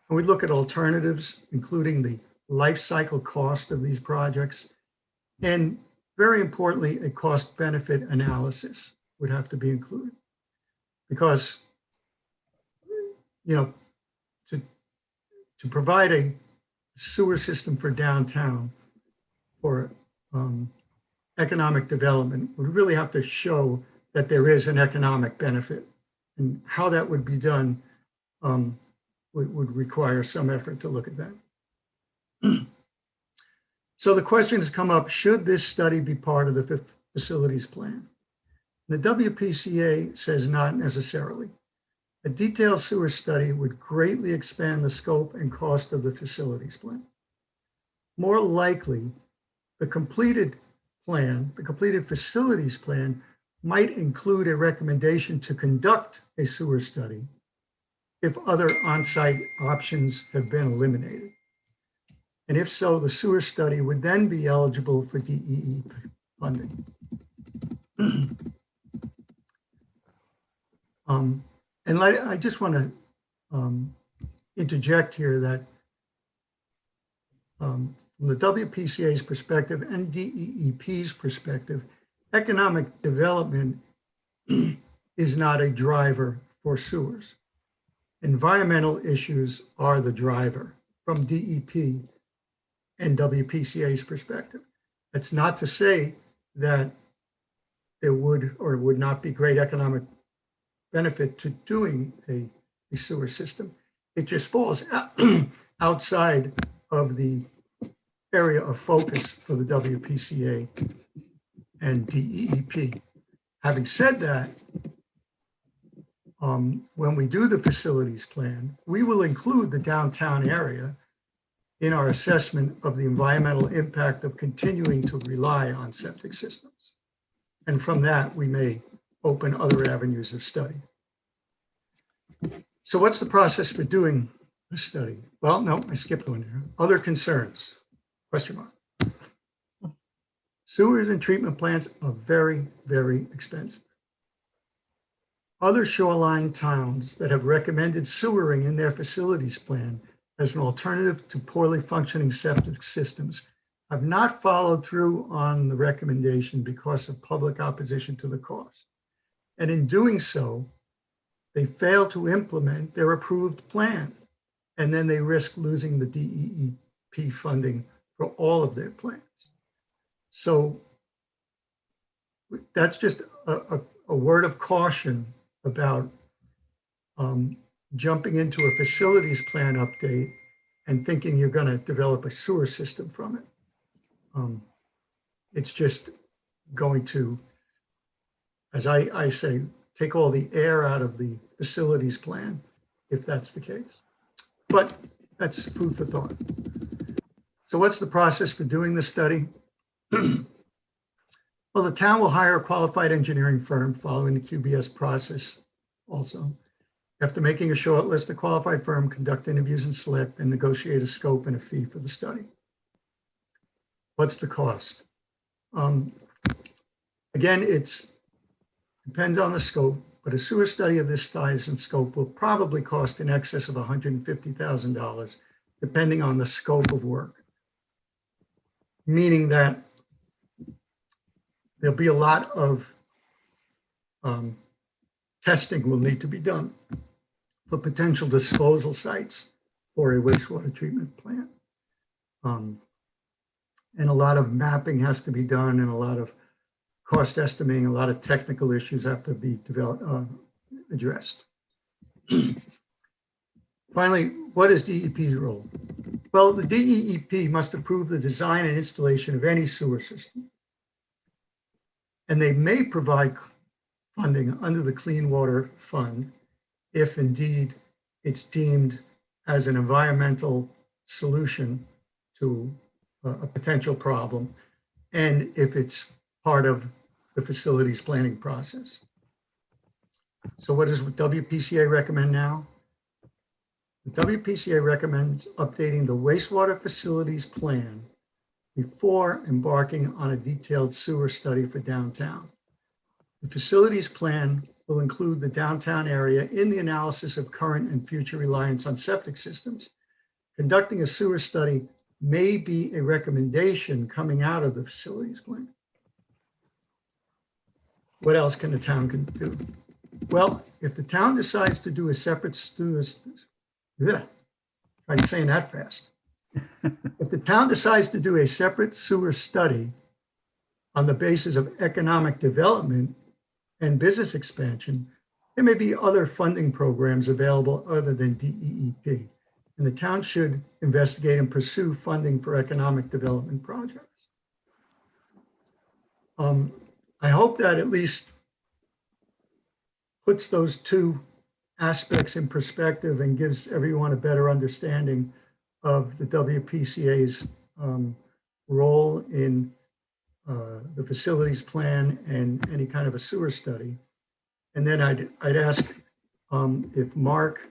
And we'd look at alternatives, including the life cycle cost of these projects. And very importantly, a cost benefit analysis would have to be included. Because, you know, to provide a sewer system for downtown for economic development, we really have to show that there is an economic benefit, and how that would be done would require some effort to look at that. So the questions come up, should this study be part of the facilities plan? The WPCA says not necessarily. A detailed sewer study would greatly expand the scope and cost of the facilities plan. More likely, the completed plan, the completed facilities plan, might include a recommendation to conduct a sewer study if other on-site options have been eliminated. And if so, the sewer study would then be eligible for DEE funding. And I just want to interject here that from the WPCA's perspective and DEEP's perspective, economic development is not a driver for sewers. Environmental issues are the driver from DEP and WPCA's perspective. That's not to say that there would or would not be great economic benefit to doing a sewer system. It just falls outside of the area of focus for the WPCA and DEEP. Having said that, when we do the facilities plan, we will include the downtown area in our assessment of the environmental impact of continuing to rely on septic systems. And from that, we may open other avenues of study. So what's the process for doing a study? Well, no, I skipped one here. Other concerns, question mark. Sewers and treatment plants are very, very expensive. Other shoreline towns that have recommended sewering in their facilities plan as an alternative to poorly functioning septic systems have not followed through on the recommendation because of public opposition to the cost. And in doing so, they fail to implement their approved plan, and then they risk losing the DEEP funding for all of their plans. So that's just a word of caution about jumping into a facilities plan update and thinking you're going to develop a sewer system from it. It's just going to, as I say, take all the air out of the facilities plan, if that's the case. But that's food for thought. So what's the process for doing the study? Well, the town will hire a qualified engineering firm following the QBS process also. After making a short list, a qualified firm conduct interviews and select and negotiate a scope and a fee for the study. What's the cost? Again, it's Depends on the scope, but a sewer study of this size and scope will probably cost in excess of $150,000, depending on the scope of work. Meaning that there'll be a lot of testing will need to be done for potential disposal sites for a wastewater treatment plant. And a lot of mapping has to be done, and a lot of cost estimating, a lot of technical issues have to be addressed. Finally, what is DEP's role? Well, the DEP must approve the design and installation of any sewer system. And they may provide funding under the Clean Water Fund if indeed it's deemed as an environmental solution to a potential problem, and if it's part of the facilities planning process. So what does WPCA recommend now? The WPCA recommends updating the wastewater facilities plan before embarking on a detailed sewer study for downtown. The facilities plan will include the downtown area in the analysis of current and future reliance on septic systems. Conducting a sewer study may be a recommendation coming out of the facilities plan. What else can the town do? Well, if the town decides to do a separate sewer, try saying that fast. If the town decides to do a separate sewer study on the basis of economic development and business expansion, there may be other funding programs available other than DEEP. And the town should investigate and pursue funding for economic development projects. I hope that at least puts those two aspects in perspective and gives everyone a better understanding of the WPCA's role in the facilities plan and any kind of a sewer study. And then I'd ask if Mark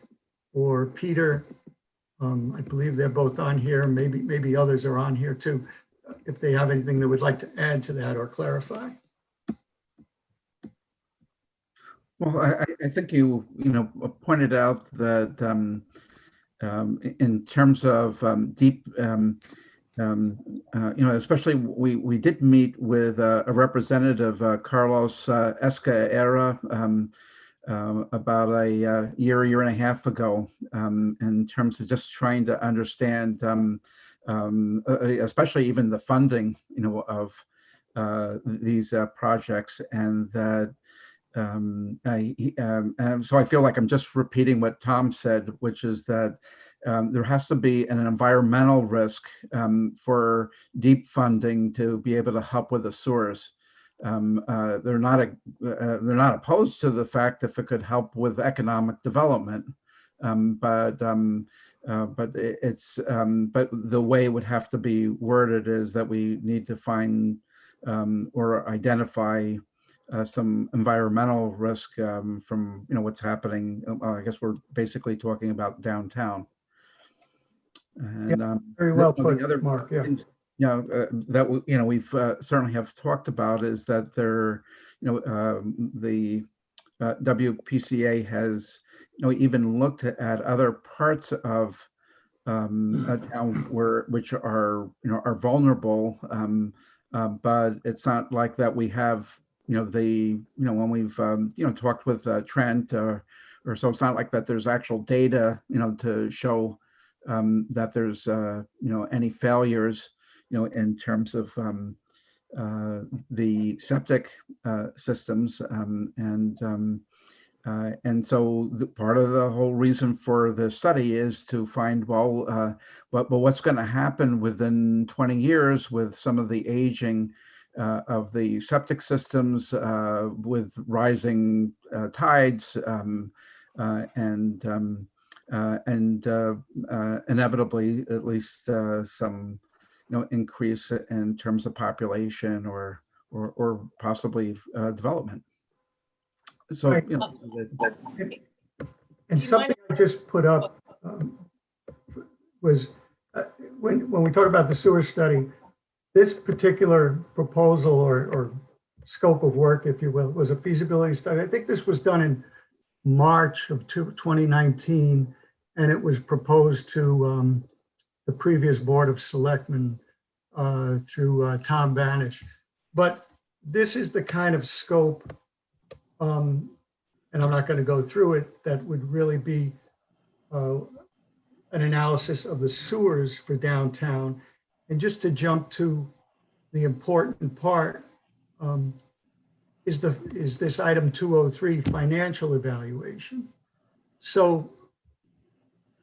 or Peter, I believe they're both on here, maybe others are on here too, if they have anything they would like to add to that or clarify. Well, I think you pointed out that in terms of deep, especially we did meet with a representative, Carlos Escaera, about a year and a half ago, in terms of just trying to understand, especially even the funding, of these projects, and that. So I feel like I'm just repeating what Tom said, which is that there has to be an environmental risk for deep funding to be able to help with the sewers. They're not opposed to the fact if it could help with economic development, but the way it would have to be worded is that we need to find or identify some environmental risk from what's happening. I guess we're basically talking about downtown. And Very well the put, other Mark. Yeah. things, that we've certainly have talked about is that the WPCA has even looked at other parts of a town which are vulnerable, but it's not like that we have when we've talked with Trent or so, it's not like that there's actual data to show that there's any failures in terms of the septic systems, and so part of the whole reason for the study is to find, but what's going to happen within 20 years with some of the aging of the septic systems, with rising tides, and inevitably at least some increase in terms of population or possibly development. So Right. And something I just put up was when we talk about the sewer study, this particular proposal or scope of work, if you will. It was a feasibility study. I think this was done in March of 2019, and it was proposed to the previous Board of Selectmen through Tom Banish. But this is the kind of scope, and I'm not going to go through it, that would really be an analysis of the sewers for downtown. And just to jump to the important part, is this item 203 financial evaluation. So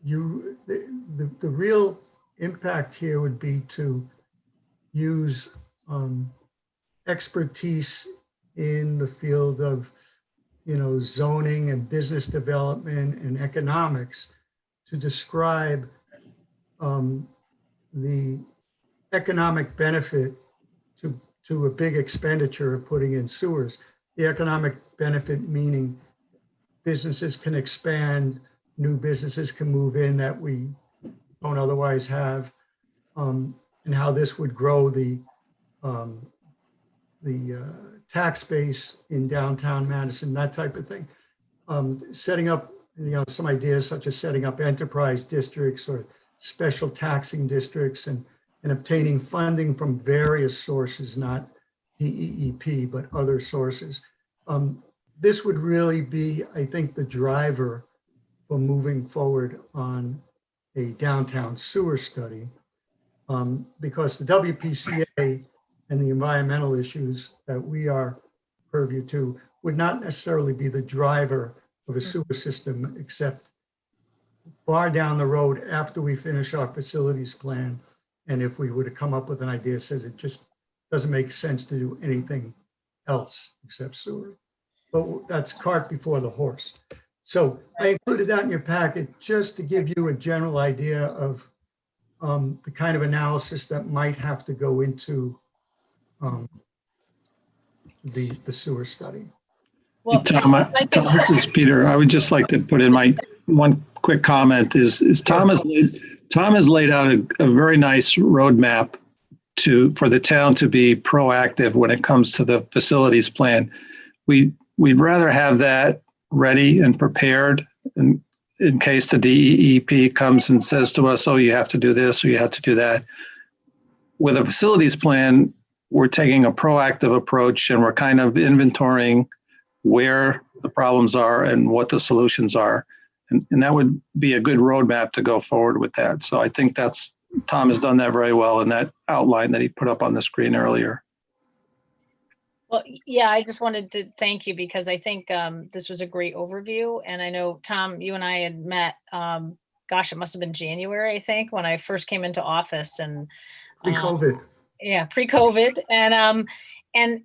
the real impact here would be to use expertise in the field of, zoning and business development and economics to describe the economic benefit to a big expenditure of putting in sewers. The economic benefit meaning businesses can expand, new businesses can move in that we don't otherwise have, and how this would grow the tax base in downtown Madison, that type of thing. Setting up, some ideas such as setting up enterprise districts or special taxing districts, and obtaining funding from various sources, not DEEP, but other sources. This would really be, I think, the driver for moving forward on a downtown sewer study, because the WPCA and the environmental issues that we are purview to would not necessarily be the driver of a sewer system, except far down the road after we finish our facilities plan. And if we were to come up with an idea that says it just doesn't make sense to do anything else except sewer. But that's cart before the horse. So I included that in your packet just to give you a general idea of the kind of analysis that might have to go into the sewer study. Well, Tom, Tom, this is Peter. I would just like to put in my one quick comment is Tom has laid out a very nice roadmap for the town to be proactive when it comes to the facilities plan. We'd rather have that ready and prepared in case the DEEP comes and says to us, oh, you have to do this or you have to do that. With a facilities plan, we're taking a proactive approach and we're kind of inventorying where the problems are and what the solutions are. And that would be a good roadmap to go forward with that. So I think Tom has done that very well in that outline that he put up on the screen earlier. Well, yeah, I just wanted to thank you because I think this was a great overview. And I know, Tom, you and I had met, gosh, it must have been January, I think, when I first came into office. And Pre-COVID. Yeah, pre-COVID. And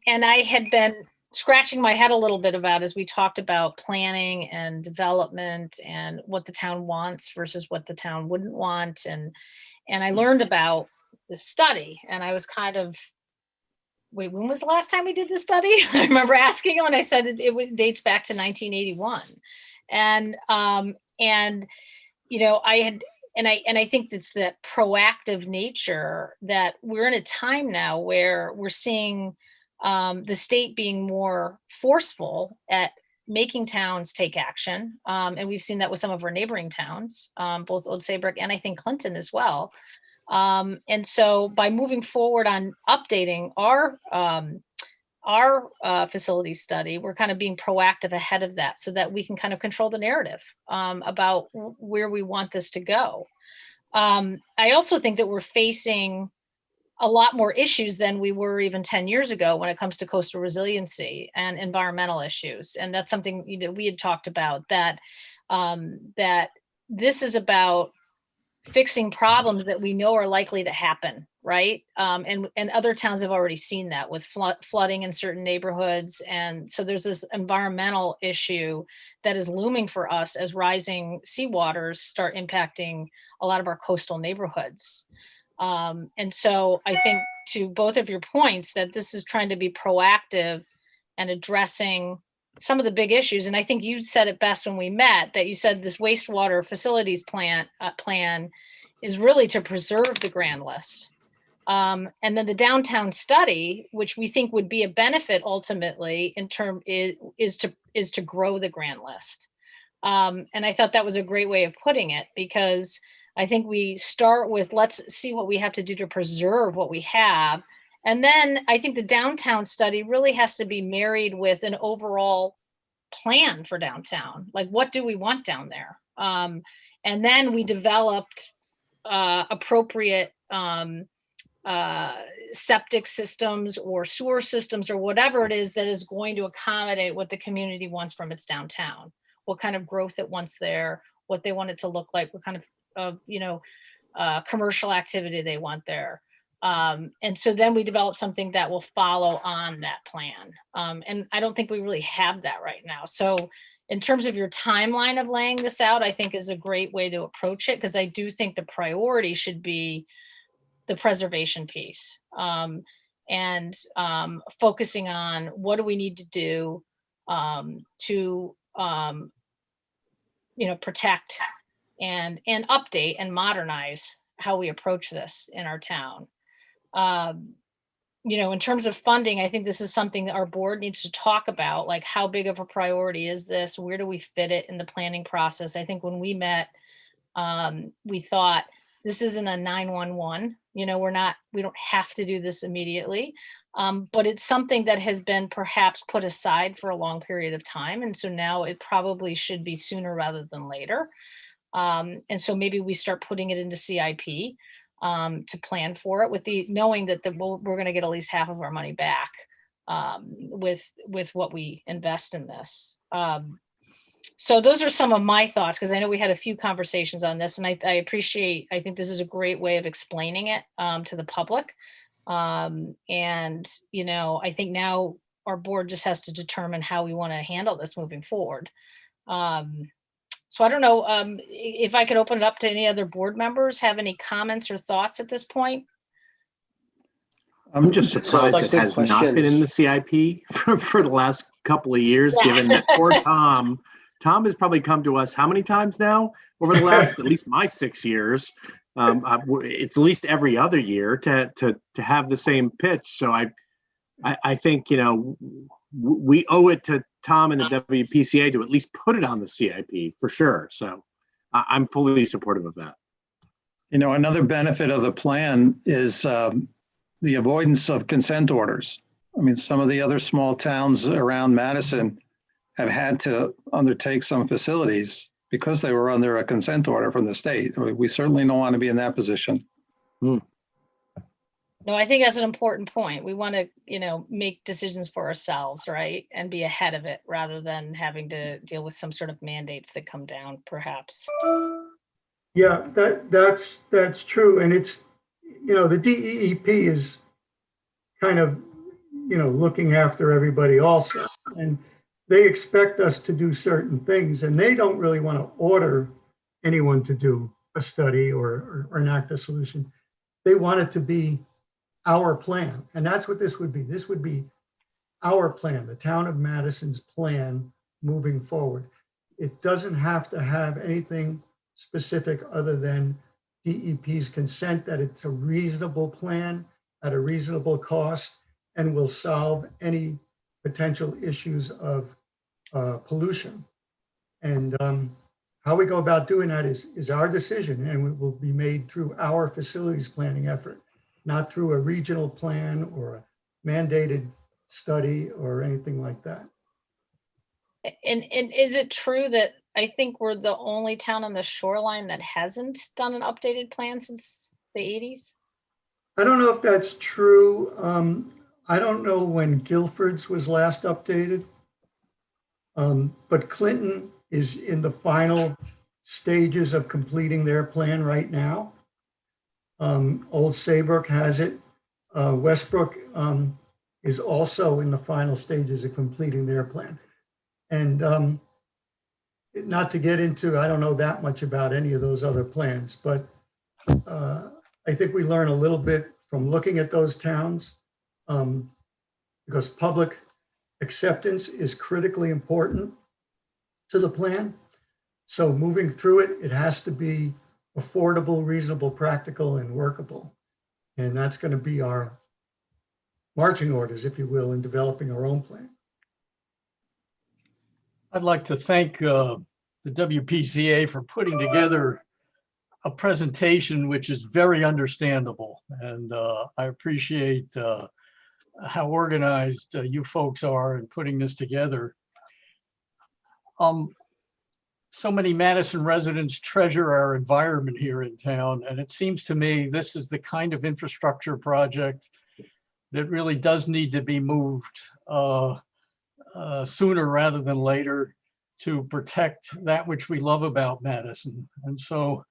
I had been scratching my head a little bit about as we talked about planning and development and what the town wants versus what the town wouldn't want. And I learned about this study and I was kind of, wait, when was the last time we did this study? I remember asking him and I said it dates back to 1981. And I think it's that proactive nature that we're in a time now where we're seeing the state being more forceful at making towns take action. And we've seen that with some of our neighboring towns, both Old Saybrook and I think Clinton as well. And so by moving forward on updating our facility study, we're kind of being proactive ahead of that so that we can kind of control the narrative about where we want this to go. I also think that we're facing a lot more issues than we were even 10 years ago when it comes to coastal resiliency and environmental issues. And that's something we had talked about, that this is about fixing problems that we know are likely to happen, right? And other towns have already seen that with flooding in certain neighborhoods. And so there's this environmental issue that is looming for us as rising seawaters start impacting a lot of our coastal neighborhoods. And so I think to both of your points that this is trying to be proactive and addressing some of the big issues. And I think you said it best when we met, that you said this wastewater facilities plan is really to preserve the grand list. And then the downtown study, which we think would be a benefit ultimately in term is to grow the grant list. And I thought that was a great way of putting it, because I think we start with, let's see what we have to do to preserve what we have. And then I think the downtown study really has to be married with an overall plan for downtown. Like, what do we want down there? And then we developed appropriate septic systems or sewer systems or whatever it is that is going to accommodate what the community wants from its downtown, what kind of growth it wants there, what they want it to look like, what kind of commercial activity they want there. And so then we develop something that will follow on that plan. And I don't think we really have that right now. So in terms of your timeline of laying this out, I think is a great way to approach it, because I do think the priority should be the preservation piece, and focusing on what do we need to do to protect and update and modernize how we approach this in our town. In terms of funding, I think this is something that our board needs to talk about, like how big of a priority is this? Where do we fit it in the planning process? I think when we met, we thought this isn't a 911, we don't have to do this immediately, but it's something that has been perhaps put aside for a long period of time. And so now it probably should be sooner rather than later. And so maybe we start putting it into CIP to plan for it, with the knowing that we're going to get at least half of our money back with what we invest in this. So those are some of my thoughts, because I know we had a few conversations on this, and I think this is a great way of explaining it to the public. And I think now our board just has to determine how we want to handle this moving forward. So I don't know if I could open it up to any other board members, have any comments or thoughts at this point? I'm just surprised it has not been in the CIP for the last couple of years, given that poor Tom has probably come to us how many times now over the last, at least my 6 years. It's at least every other year to have the same pitch. So I think, we owe it to Tom and the WPCA to at least put it on the CIP for sure. So I'm fully supportive of that. Another benefit of the plan is the avoidance of consent orders. I mean, some of the other small towns around Madison have had to undertake some facilities because they were under a consent order from the state. I mean, we certainly don't want to be in that position. No, I think that's an important point. We want to, make decisions for ourselves, right? And be ahead of it rather than having to deal with some sort of mandates that come down, perhaps. Yeah, that's true. And it's, the DEEP is kind of, looking after everybody also. And they expect us to do certain things, and they don't really want to order anyone to do a study or enact a solution. They want it to be our plan. And that's what this would be. This would be our plan, the town of Madison's plan moving forward. It doesn't have to have anything specific other than DEP's consent that it's a reasonable plan at a reasonable cost and will solve any potential issues of pollution. And how we go about doing that is our decision, and it will be made through our facilities planning effort, not through a regional plan or a mandated study or anything like that. And is it true that I think we're the only town on the shoreline that hasn't done an updated plan since the 80s? I don't know if that's true. I don't know when Guilford's was last updated. But Clinton is in the final stages of completing their plan right now. Old Saybrook has it. Westbrook is also in the final stages of completing their plan. And not to get into, I don't know that much about any of those other plans, but I think we learn a little bit from looking at those towns, because public acceptance is critically important to the plan. So moving through it, it has to be affordable, reasonable, practical, and workable. And that's going to be our marching orders, if you will, in developing our own plan. I'd like to thank the WPCA for putting together a presentation which is very understandable. And I appreciate how organized you folks are in putting this together. So many Madison residents treasure our environment here in town, and it seems to me this is the kind of infrastructure project that really does need to be moved sooner rather than later to protect that which we love about Madison. And so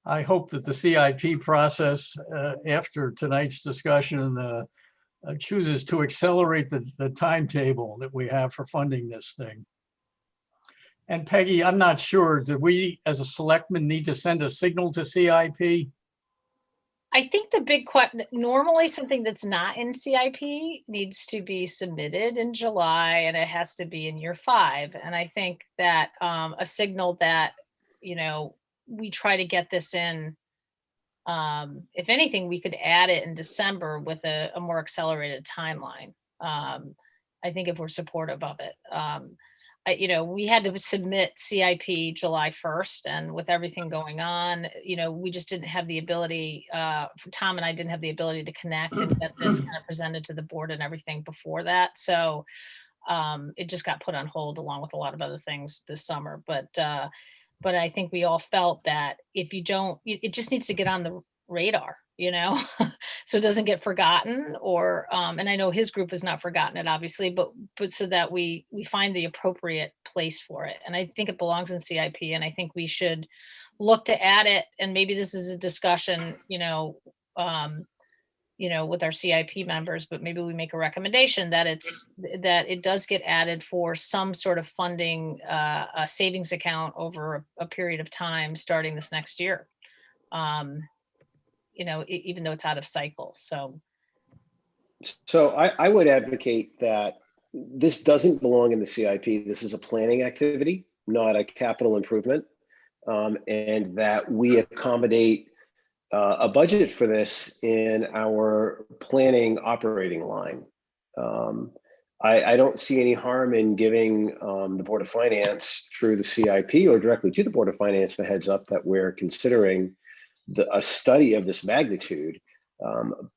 I hope that the CIP process after tonight's discussion chooses to accelerate the timetable that we have for funding this thing. And Peggy, I'm not sure, do we as a selectman need to send a signal to CIP? I think the big question, normally something that's not in CIP needs to be submitted in July and it has to be in year 5. And I think that a signal that, you know, we try to get this in, if anything, we could add it in December with a more accelerated timeline. I think if we're supportive of it. You know, we had to submit CIP July 1st, and with everything going on, you know, we just didn't have the ability, Tom and I didn't have the ability to connect and get this kind of presented to the board and everything before that. So it just got put on hold along with a lot of other things this summer. But I think we all felt that if you don't, it just needs to get on the radar, you know, so it doesn't get forgotten, or and I know his group has not forgotten it, obviously, but so that we find the appropriate place for it. And I think it belongs in CIP, and I think we should look to add it. And maybe this is a discussion, you know, with our CIP members, but maybe we make a recommendation that it does get added for some sort of funding, a savings account over a period of time starting this next year. You know, even though it's out of cycle. So I would advocate that this doesn't belong in the CIP. This is a planning activity, not a capital improvement, and that we accommodate a budget for this in our planning operating line. I don't see any harm in giving the Board of Finance through the CIP or directly to the Board of Finance the heads up that we're considering a study of this magnitude,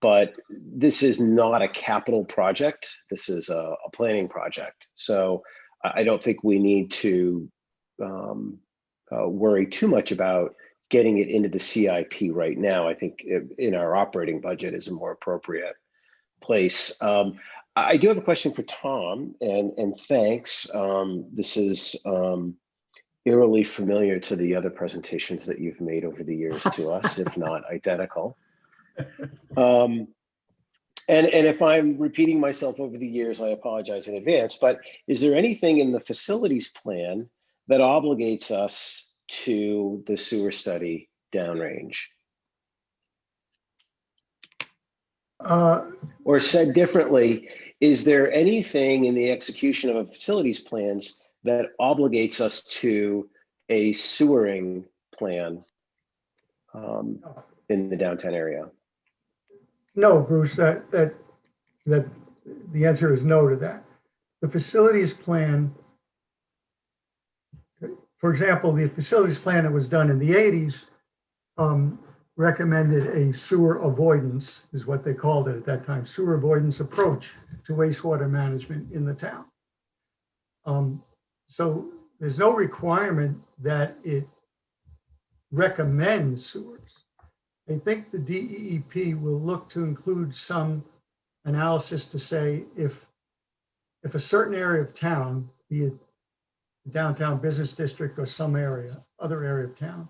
but this is not a capital project. This is a planning project. So I don't think we need to worry too much about getting it into the CIP right now. I think in our operating budget is a more appropriate place. I do have a question for Tom, and thanks. This is eerily familiar to the other presentations that you've made over the years to us, if not identical. And if I'm repeating myself over the years, I apologize in advance, but is there anything in the facilities plan that obligates us to the sewer study downrange? Or said differently, is there anything in the execution of a facilities plans that obligates us to a sewering plan in the downtown area? No, Bruce, that the answer is no to that. The facilities plan, for example, the facilities plan that was done in the 80s recommended a sewer avoidance, is what they called it at that time, sewer avoidance approach to wastewater management in the town. So there's no requirement that it recommends sewers. I think the DEEP will look to include some analysis to say if a certain area of town, be it the downtown business district or some other area of town,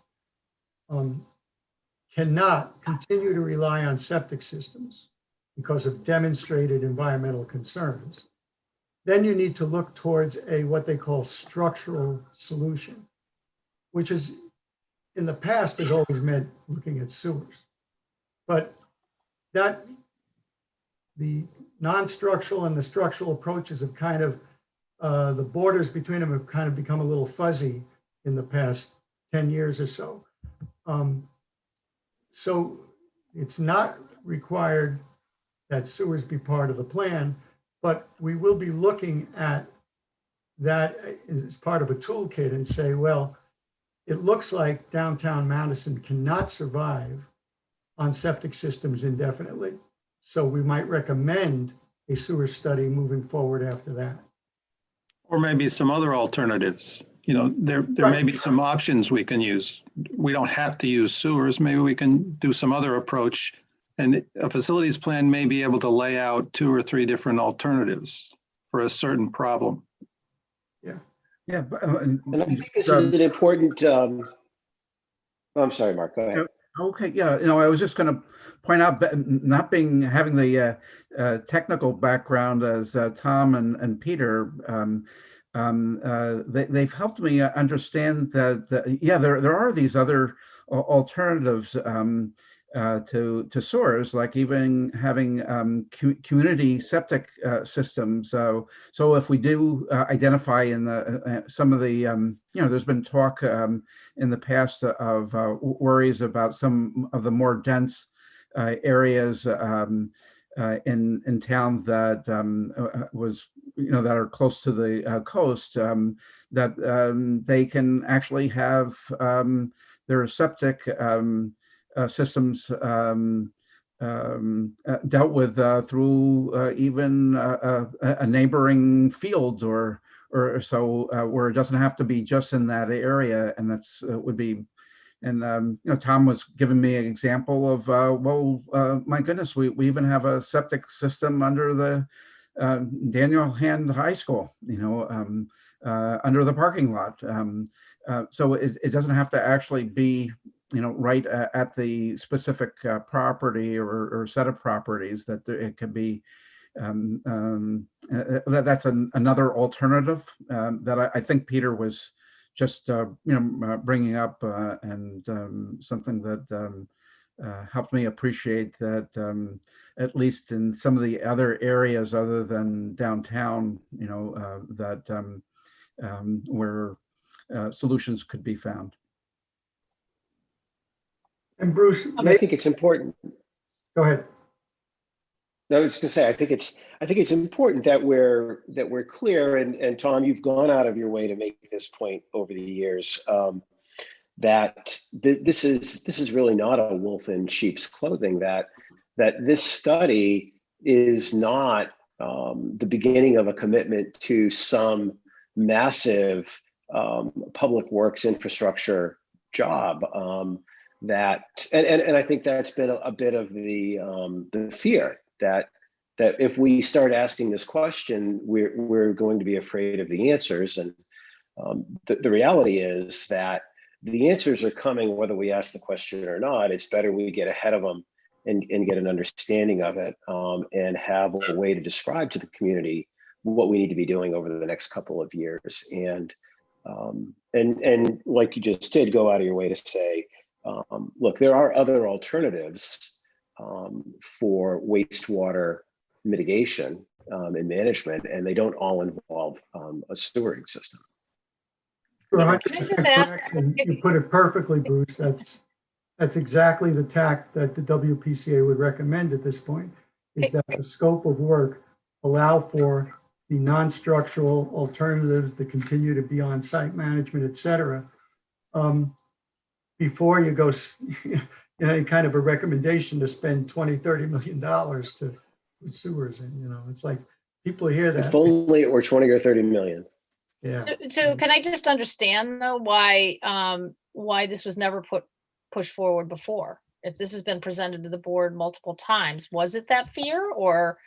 cannot continue to rely on septic systems because of demonstrated environmental concerns, then you need to look towards what they call structural solution, which is in the past has always meant looking at sewers. But that the non-structural and the structural approaches have kind of, the borders between them have kind of become a little fuzzy in the past 10 years or so. So It's not required that sewers be part of the plan, but we will be looking at that as part of a toolkit and say, well, it looks like downtown Madison cannot survive on septic systems indefinitely. So we might recommend a sewer study moving forward after that. Or maybe some other alternatives. You know, there may be some options we can use. We don't have to use sewers. Maybe we can do some other approach. And a facilities plan may be able to lay out 2 or 3 different alternatives for a certain problem. Yeah. And I think this is an important, I'm sorry, Mark, go ahead. Okay, yeah, I was just going to point out, not having the technical background as Tom and Peter, they've helped me understand that, there are these other alternatives to sewers, like even having community septic systems. So if we do identify in the some of the there's been talk in the past of worries about some of the more dense areas in town that was that are close to the coast, that they can actually have their septic systems dealt with through even a neighboring field or so, where it doesn't have to be just in that area. And that's would be, and Tom was giving me an example of my goodness, we even have a septic system under the Daniel Hand High School, under the parking lot. So it doesn't have to actually be right at the specific property or set of properties. That it could be that's another alternative that I think Peter was just bringing up, and something that helped me appreciate that, at least in some of the other areas other than downtown, that where solutions could be found. And Bruce, I think it's important. Go ahead. No, I was going to say, I think it's important that we're clear, and Tom, you've gone out of your way to make this point over the years, that this is really not a wolf in sheep's clothing. That this study is not the beginning of a commitment to some massive public works infrastructure job. That and I think that's been a bit of the fear that if we start asking this question, we're going to be afraid of the answers. And the reality is that the answers are coming whether we ask the question or not. It's better we get ahead of them and get an understanding of it, and have a way to describe to the community what we need to be doing over the next couple of years. And like you just did, go out of your way to say, look, there are other alternatives for wastewater mitigation and management, and they don't all involve a sewering system. You put it perfectly, Bruce. That's exactly the tack that the WPCA would recommend at this point, is that the scope of work allow for the non-structural alternatives to continue to be on site management, et cetera. Before you go, any kind of a recommendation to spend $20-30 million to put sewers in, it's like people hear that. If only it were 20 or 30 million. Yeah. So can I just understand though why this was never pushed forward before? If this has been presented to the board multiple times, was it that fear, or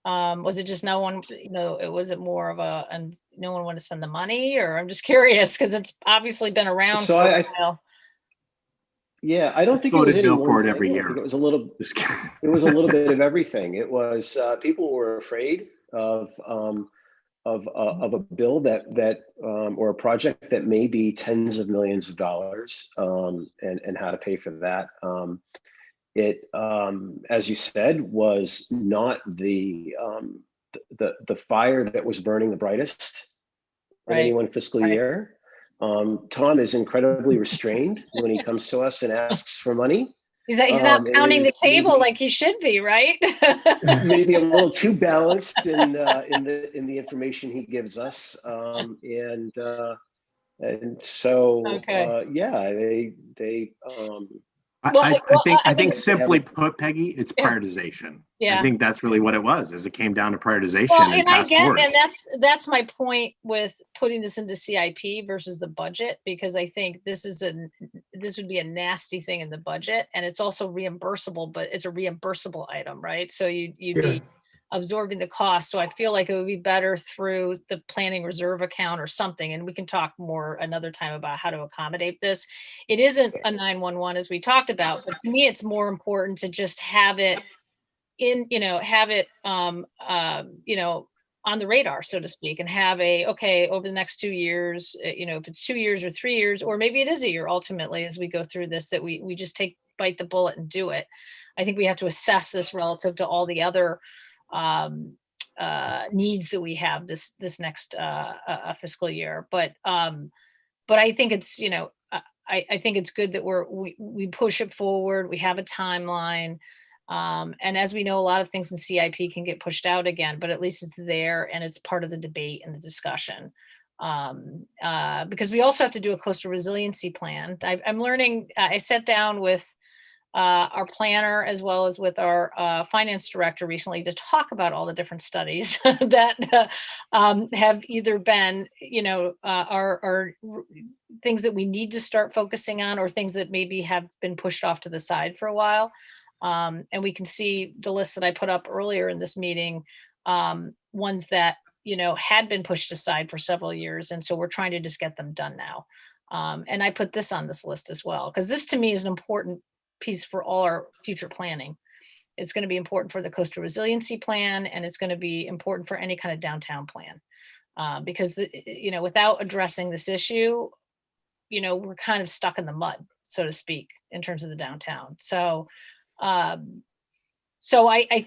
was it just no one? Was it more of and no one wanted to spend the money? Or I'm just curious because it's obviously been around for a while. Yeah, I don't think it was any one thing. every year. It was a little bit of everything. It was people were afraid of a bill that or a project that may be tens of millions of dollars, and how to pay for that. It, as you said, was not the fire that was burning the brightest in any one fiscal year. Tom is incredibly restrained when he comes to us and asks for money. He's not It pounding the is table maybe- like he should be, right? maybe a little too balanced in the information he gives us, and so Okay. yeah, they Well, I I think think- simply put, Peggy, it's Yeah. prioritization. Yeah. I think that's really what it was, is it came down to prioritization Well, and and I task get, force. and that's my point with putting this into CIP versus the budget, because I think this would be a nasty thing in the budget, and it's also reimbursable, but it's a reimbursable item, right? So you'd Yeah. be absorbing the cost. So I feel like it would be better through the planning reserve account or something, and we can talk more another time about how to accommodate this. It isn't a 911 as we talked about, but to me, it's more important to just have it have it on the radar, so to speak, and have okay, over the next 2 years, if it's 2 years or 3 years, or maybe it is a year ultimately as we go through this, that we just bite the bullet and do it. I think we have to assess this relative to all the other needs that we have this next fiscal year. But I think it's, I think it's good that we push it forward. We have a timeline. And as we know, a lot of things in CIP can get pushed out again, but at least it's there and it's part of the debate and the discussion. Because we also have to do a coastal resiliency plan. I'm learning, I sat down with our planner as well as with our finance director recently to talk about all the different studies that have either been, are things that we need to start focusing on, or things that maybe have been pushed off to the side for a while. And we can see the list that I put up earlier in this meeting, ones that, had been pushed aside for several years. And so we're trying to just get them done now. And I put this on this list as well, because this to me is an important piece for all our future planning. It's going to be important for the coastal resiliency plan, and it's going to be important for any kind of downtown plan. Because, without addressing this issue, we're kind of stuck in the mud, so to speak, in terms of the downtown. So I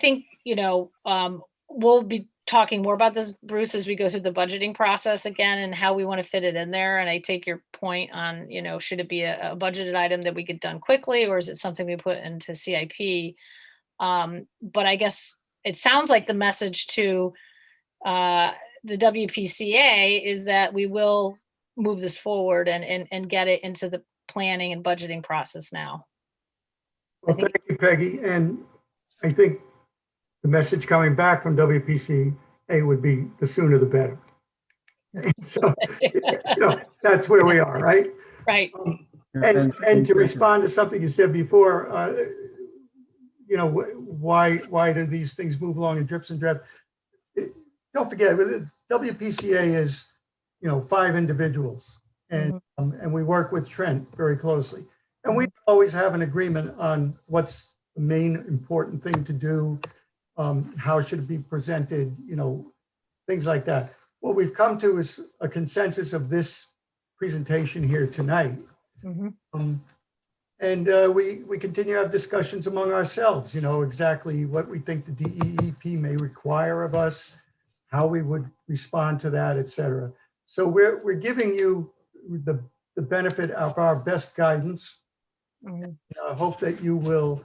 think, we'll be talking more about this, Bruce, as we go through the budgeting process again and how we want to fit it in there. And I take your point on, should it be a budgeted item that we get done quickly, or is it something we put into CIP? But I guess it sounds like the message to the WPCA is that we will move this forward and get it into the planning and budgeting process now. Well, thank you, Peggy. And I think the message coming back from WPCA would be the sooner the better. So, that's where we are, right? Right. And to respond to something you said before, why do these things move along in drips and drabs? Don't forget, WPCA is, 5 individuals, and we work with Trent very closely. And we always have an agreement on what's the main important thing to do, how should it be presented, things like that. What we've come to is a consensus of this presentation here tonight. And we continue to have discussions among ourselves, exactly what we think the DEEP may require of us, how we would respond to that, et cetera. So we're giving you the benefit of our best guidance. I hope that you will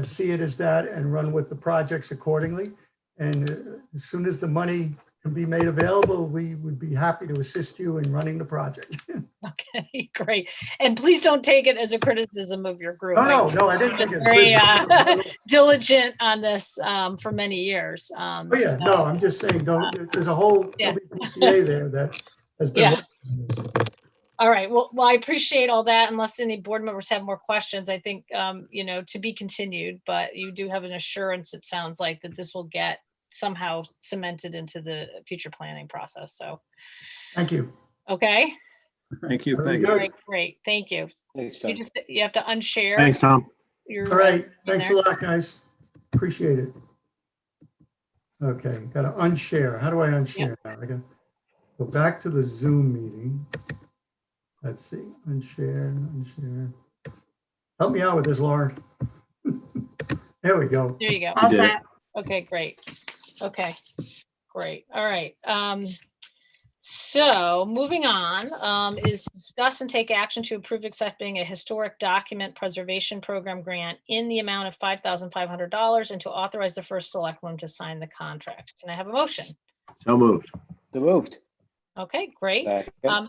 see it as that and run with the projects accordingly. And as soon as the money can be made available, we would be happy to assist you in running the project. Okay, great. And please don't take it as a criticism of your group. No, I didn't think it's very diligent on this for many years. Oh yeah, no, I'm just saying, there's a whole WPCA there that has been working on this. All right. Well, I appreciate all that. Unless any board members have more questions, I think, to be continued, but you do have an assurance, it sounds like, that this will get somehow cemented into the future planning process. So. Thank you. Okay. Thank you, Peggy. All right, great. Thank you. Thanks, Tom. You have to unshare. Thanks, Tom. All right. Thanks a lot, guys. Appreciate it. Okay, got to unshare. How do I unshare now? I got to go back to the Zoom meeting. Let's see, unshare. Help me out with this, Lauren. There we go. There you go. All set. Okay, great. Okay, great. All right. So moving on, is to discuss and take action to approve accepting a historic document preservation program grant in the amount of $5,500 and to authorize the first selectman to sign the contract. Can I have a motion? So moved. So moved. Okay, great. Second.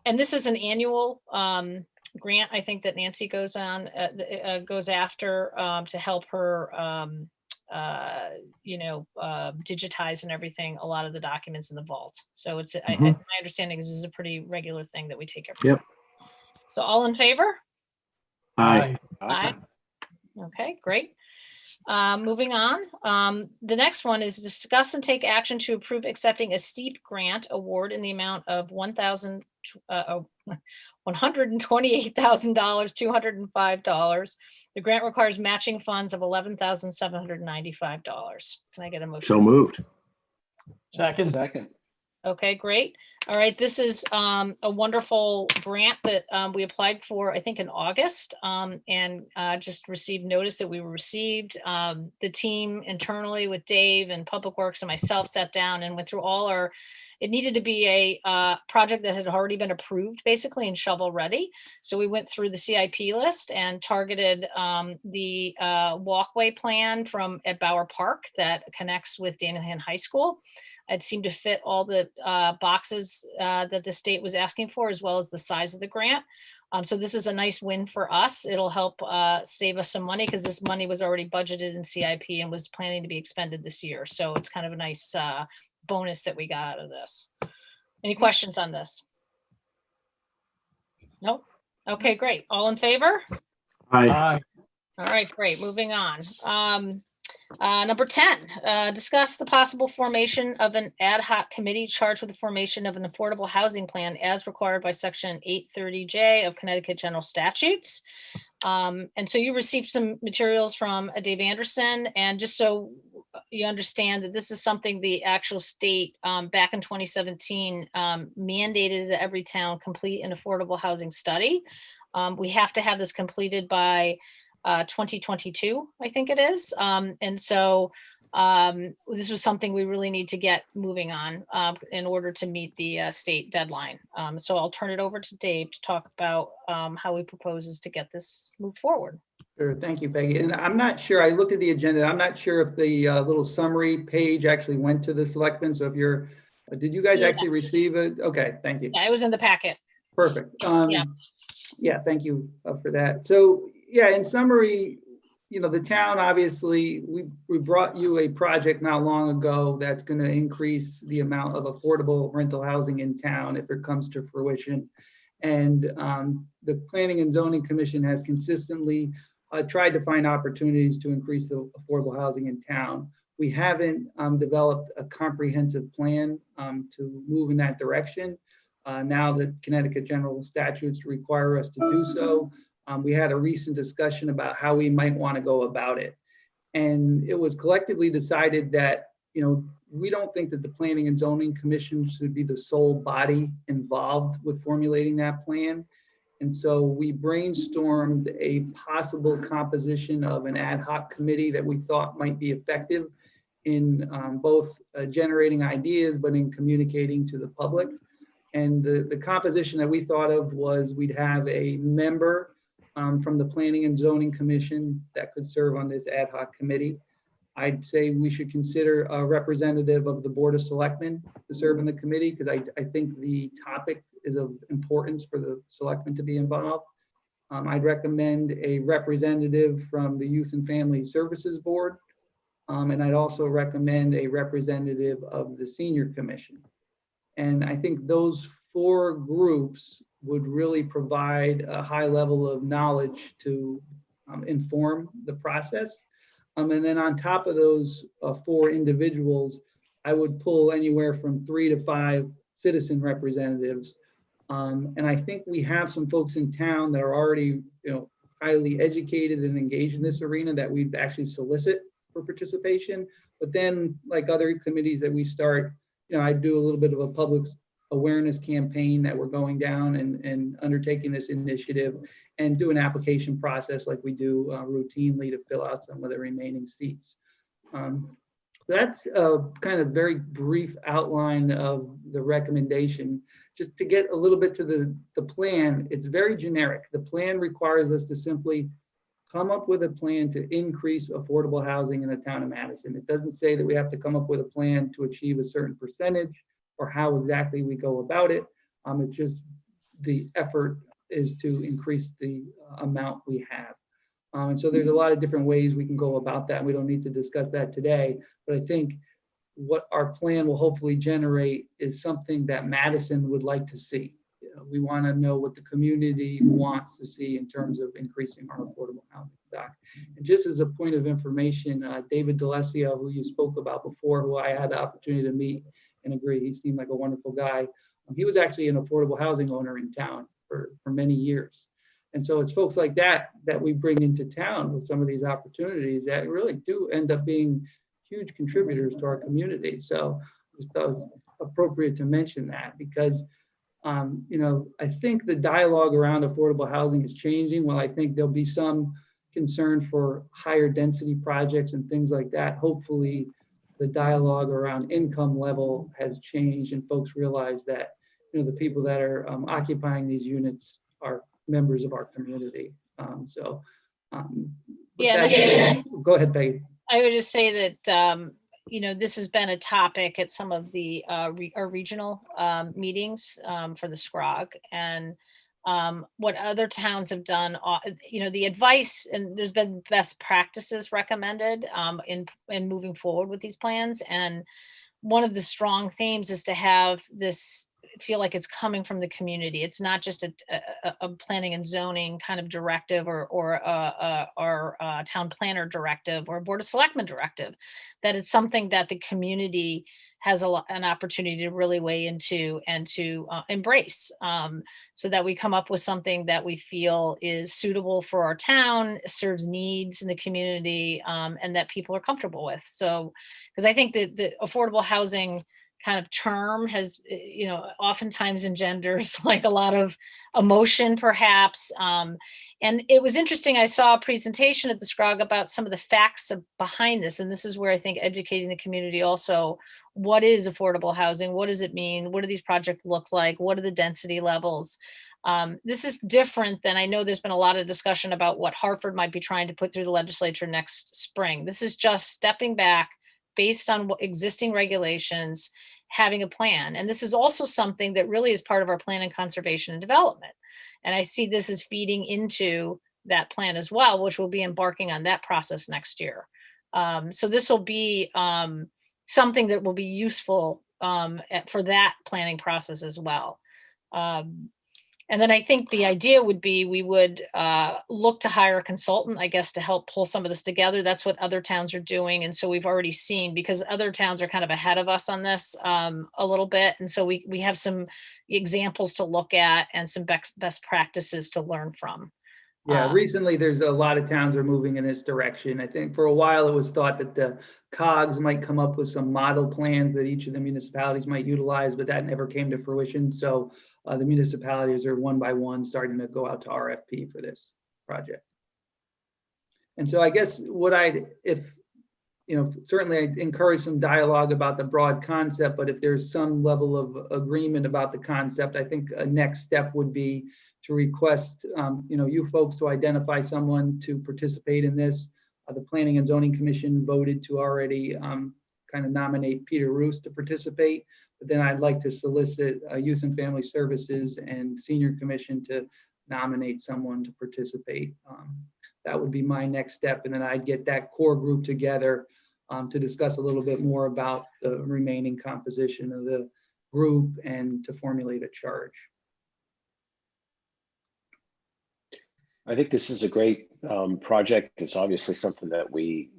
And this is an annual grant, I think, that Nancy goes on, goes after to help her, digitize and everything, a lot of the documents in the vault. So it's, my understanding is this is a pretty regular thing that we take every year. So all in favor? Aye. Aye. Okay, great. Moving on, the next one is discuss and take action to approve accepting a steep grant award in the amount of $128,205. The grant requires matching funds of $11,795. Can I get a motion? So moved. Second. Second. Okay, great. All right, this is a wonderful grant that we applied for, I think, in August, and just received notice that we were received. The team internally with Dave and Public Works and myself sat down and went through all our, it needed to be a project that had already been approved basically and shovel ready. So we went through the CIP list and targeted the walkway plan from at Bauer Park that connects with Danahan High School. It seemed to fit all the boxes that the state was asking for, as well as the size of the grant. So this is a nice win for us. It'll help save us some money because this money was already budgeted in CIP and was planning to be expended this year. So it's kind of a nice bonus that we got out of this. Any questions on this? Nope. Okay, great. All in favor? Aye. All right, great. Moving on. Number 10, discuss the possible formation of an ad hoc committee charged with the formation of an affordable housing plan as required by Section 830J of Connecticut General Statutes. And so you received some materials from Dave Anderson, and just so you understand that this is something the actual state back in 2017 mandated that every town complete an affordable housing study. We have to have this completed by 2022, I think it is. And so this was something we really need to get moving on in order to meet the state deadline. So I'll turn it over to Dave to talk about how he proposes to get this moved forward. Sure, thank you, Peggy. And I'm not sure, I looked at the agenda, I'm not sure if the little summary page actually went to the selectmen. So if you're, did you guys actually receive it? Okay, thank you. Yeah, it was in the packet. Perfect. Yeah, thank you for that. So yeah, in summary, you know, the town, obviously, we brought you a project not long ago that's going to increase the amount of affordable rental housing in town if it comes to fruition. And the Planning and Zoning Commission has consistently tried to find opportunities to increase the affordable housing in town. We haven't developed a comprehensive plan to move in that direction. Now that Connecticut General Statutes require us to do so, we had a recent discussion about how we might want to go about it. And it was collectively decided that, you know, we don't think that the Planning and Zoning Commission should be the sole body involved with formulating that plan. And so we brainstormed a possible composition of an ad hoc committee that we thought might be effective in both generating ideas, but in communicating to the public. And the composition that we thought of was we'd have a member from the Planning and Zoning Commission that could serve on this ad hoc committee. I'd say we should consider a representative of the Board of Selectmen to serve in the committee because I think the topic is of importance for the selectmen to be involved. I'd recommend a representative from the Youth and Family Services Board. And I'd also recommend a representative of the Senior Commission. And I think those four groups would really provide a high level of knowledge to inform the process. And then on top of those four individuals, I would pull anywhere from 3 to 5 citizen representatives. And I think we have some folks in town that are already, you know, highly educated and engaged in this arena that we'd actually solicit for participation. But then, like other committees that we start, you know, I do a little bit of a public awareness campaign that we're going down and undertaking this initiative and do an application process like we do routinely to fill out some of the remaining seats. That's a kind of very brief outline of the recommendation. Just to get a little bit to the plan, it's very generic. The plan requires us to simply come up with a plan to increase affordable housing in the town of Madison. It doesn't say that we have to come up with a plan to achieve a certain percentage or how exactly we go about it. It's just the effort is to increase the amount we have. And so there's a lot of different ways we can go about that. We don't need to discuss that today, but I think what our plan will hopefully generate is something that Madison would like to see. You know, we want to know what the community wants to see in terms of increasing our affordable housing stock. And just as a point of information, David D'Alessio, who you spoke about before, who I had the opportunity to meet and agree, he seemed like a wonderful guy. He was actually an affordable housing owner in town for many years. And so it's folks like that that we bring into town with some of these opportunities that really do end up being huge contributors to our community. So I just thought it was appropriate to mention that because, you know, I think the dialogue around affordable housing is changing. Well, I think there'll be some concern for higher density projects and things like that. Hopefully the dialogue around income level has changed and folks realize that, you know, the people that are occupying these units are members of our community. Yeah, go ahead, Peggy. I would just say that, you know, this has been a topic at some of the our regional meetings for the SCROG, and what other towns have done, you know, the advice, and there's been best practices recommended in moving forward with these plans. And one of the strong themes is to have this feel like it's coming from the community. It's not just a planning and zoning kind of directive or a town planner directive or a board of selectmen directive, that it's something that the community has an opportunity to really weigh into and to embrace, so that we come up with something that we feel is suitable for our town, serves needs in the community, and that people are comfortable with. So, because I think that the affordable housing kind of term has, you know, oftentimes engenders like a lot of emotion perhaps. And it was interesting, I saw a presentation at the SCROG about some of the facts behind this. And this is where I think educating the community also, what is affordable housing? What does it mean? What do these projects look like? What are the density levels? This is different than, I know there's been a lot of discussion about what Hartford might be trying to put through the legislature next spring. This is just stepping back based on what existing regulations, having a plan. And this is also something that really is part of our plan and conservation and development. And I see this as feeding into that plan as well, which we'll be embarking on that process next year. So this will be something that will be useful for that planning process as well. And then I think the idea would be we would look to hire a consultant, I guess, to help pull some of this together. That's what other towns are doing. And so we've already seen, because other towns are kind of ahead of us on this a little bit. And so we have some examples to look at and some best practices to learn from. Yeah, recently there's a lot of towns are moving in this direction. I think for a while it was thought that the COGS might come up with some model plans that each of the municipalities might utilize, but that never came to fruition. So the municipalities are one by one starting to go out to RFP for this project. And so I guess certainly I encourage some dialogue about the broad concept, but if there's some level of agreement about the concept, I think a next step would be to request, you folks to identify someone to participate in this. The Planning and Zoning Commission voted to already kind of nominate Peter Roos to participate. But then I'd like to solicit Youth and Family Services and Senior Commission to nominate someone to participate. That would be my next step. And then I'd get that core group together to discuss a little bit more about the remaining composition of the group and to formulate a charge. I think this is a great project. It's obviously something that we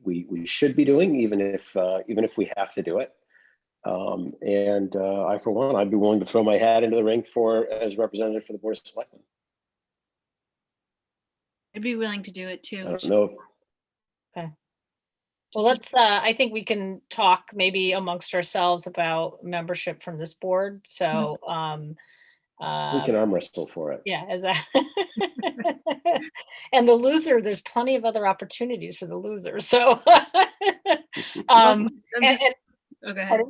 should be doing, even if we have to do it. I, for one, I'd be willing to throw my hat into the ring as representative for the Board of Selectmen. I'd be willing to do it too. I don't know. Okay. Well, let's, I think we can talk maybe amongst ourselves about membership from this board. So, we can arm wrestle for it. Yeah, and the loser, there's plenty of other opportunities for the loser. So, go ahead.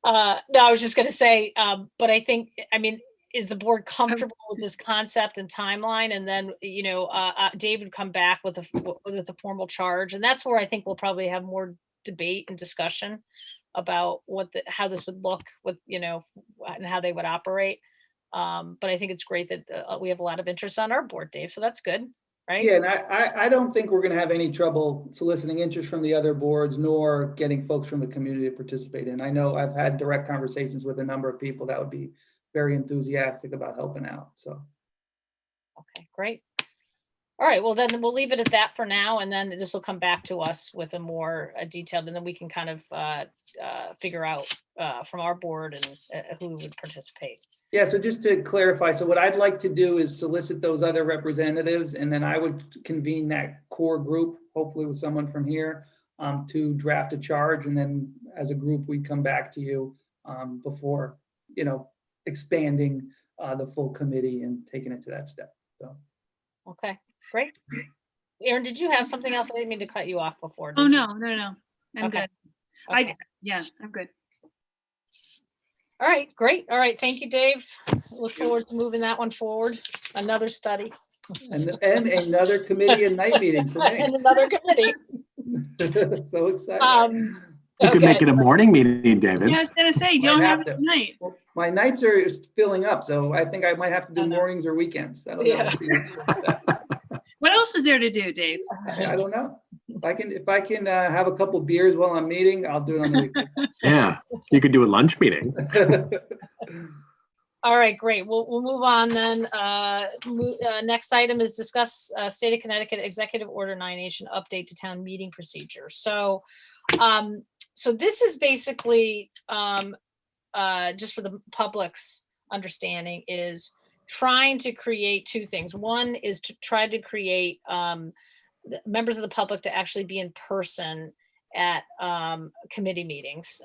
No, I was just going to say, but I think, I mean, is the board comfortable with this concept and timeline? And then, you know, Dave would come back with a formal charge. And that's where I think we'll probably have more debate and discussion about how this would look with, you know, and how they would operate. But I think it's great that we have a lot of interest on our board, Dave. So that's good, right? Yeah, and I don't think we're going to have any trouble soliciting interest from the other boards, nor getting folks from the community to participate in. I know I've had direct conversations with a number of people that would be very enthusiastic about helping out. So, okay, great. All right, well, then we'll leave it at that for now, and then this will come back to us with a more detailed, and then we can kind of figure out from our board and who would participate. Yeah, so just to clarify, so what I'd like to do is solicit those other representatives, and then I would convene that core group, hopefully with someone from here, to draft a charge, and then as a group, we come back to you before, you know, expanding the full committee and taking it to that step. So. Okay, great. Erin, did you have something else? I didn't mean to cut you off before. Oh, You? no. I'm Okay. good. Okay. Yeah, I'm good. All right, great. All right, thank you, Dave. Look forward to moving that one forward. Another study. And another committee and night meeting for me. And another committee. So excited. You could make it a morning meeting, David. Yeah, I was gonna say, you don't have it tonight. Well, my nights are filling up, so I think I might have to do mornings or weekends. I don't know. What else is there to do, Dave? I don't know. If I can have a couple beers while I'm meeting, I'll do it on the weekend. Yeah, you could do a lunch meeting. All right, great. We'll move on then. Next item is discuss State of Connecticut Executive Order 9H update to town meeting procedure. So, so this is basically just for the public's understanding, is trying to create two things. One is to try to create members of the public to actually be in person at committee meetings,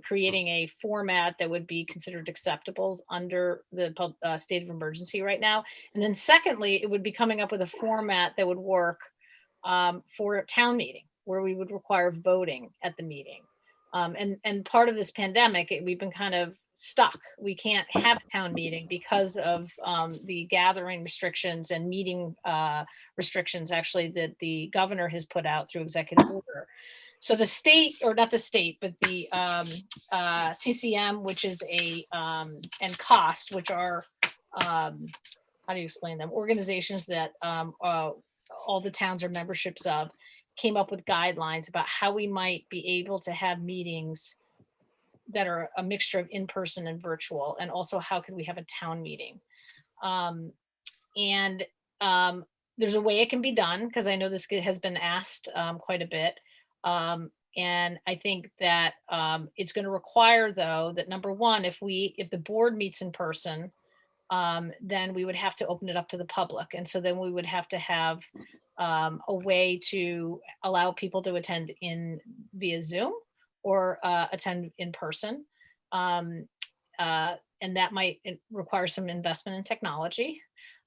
creating a format that would be considered acceptable under the state of emergency right now. And then secondly, it would be coming up with a format that would work for a town meeting, where we would require voting at the meeting. And part of this pandemic, we've been kind of stuck. We can't have a town meeting because of the gathering restrictions and meeting restrictions, actually, that the governor has put out through executive order. So the state, or not the state, but the CCM, which is and COST, which are, how do you explain them? Organizations that all the towns are memberships of, came up with guidelines about how we might be able to have meetings that are a mixture of in-person and virtual, and also how could we have a town meeting. There's a way it can be done, because I know this has been asked quite a bit. And I think that it's going to require, though, that number one, if the board meets in person, then we would have to open it up to the public. And so then we would have to have a way to allow people to attend via Zoom or attend in person. And that might require some investment in technology,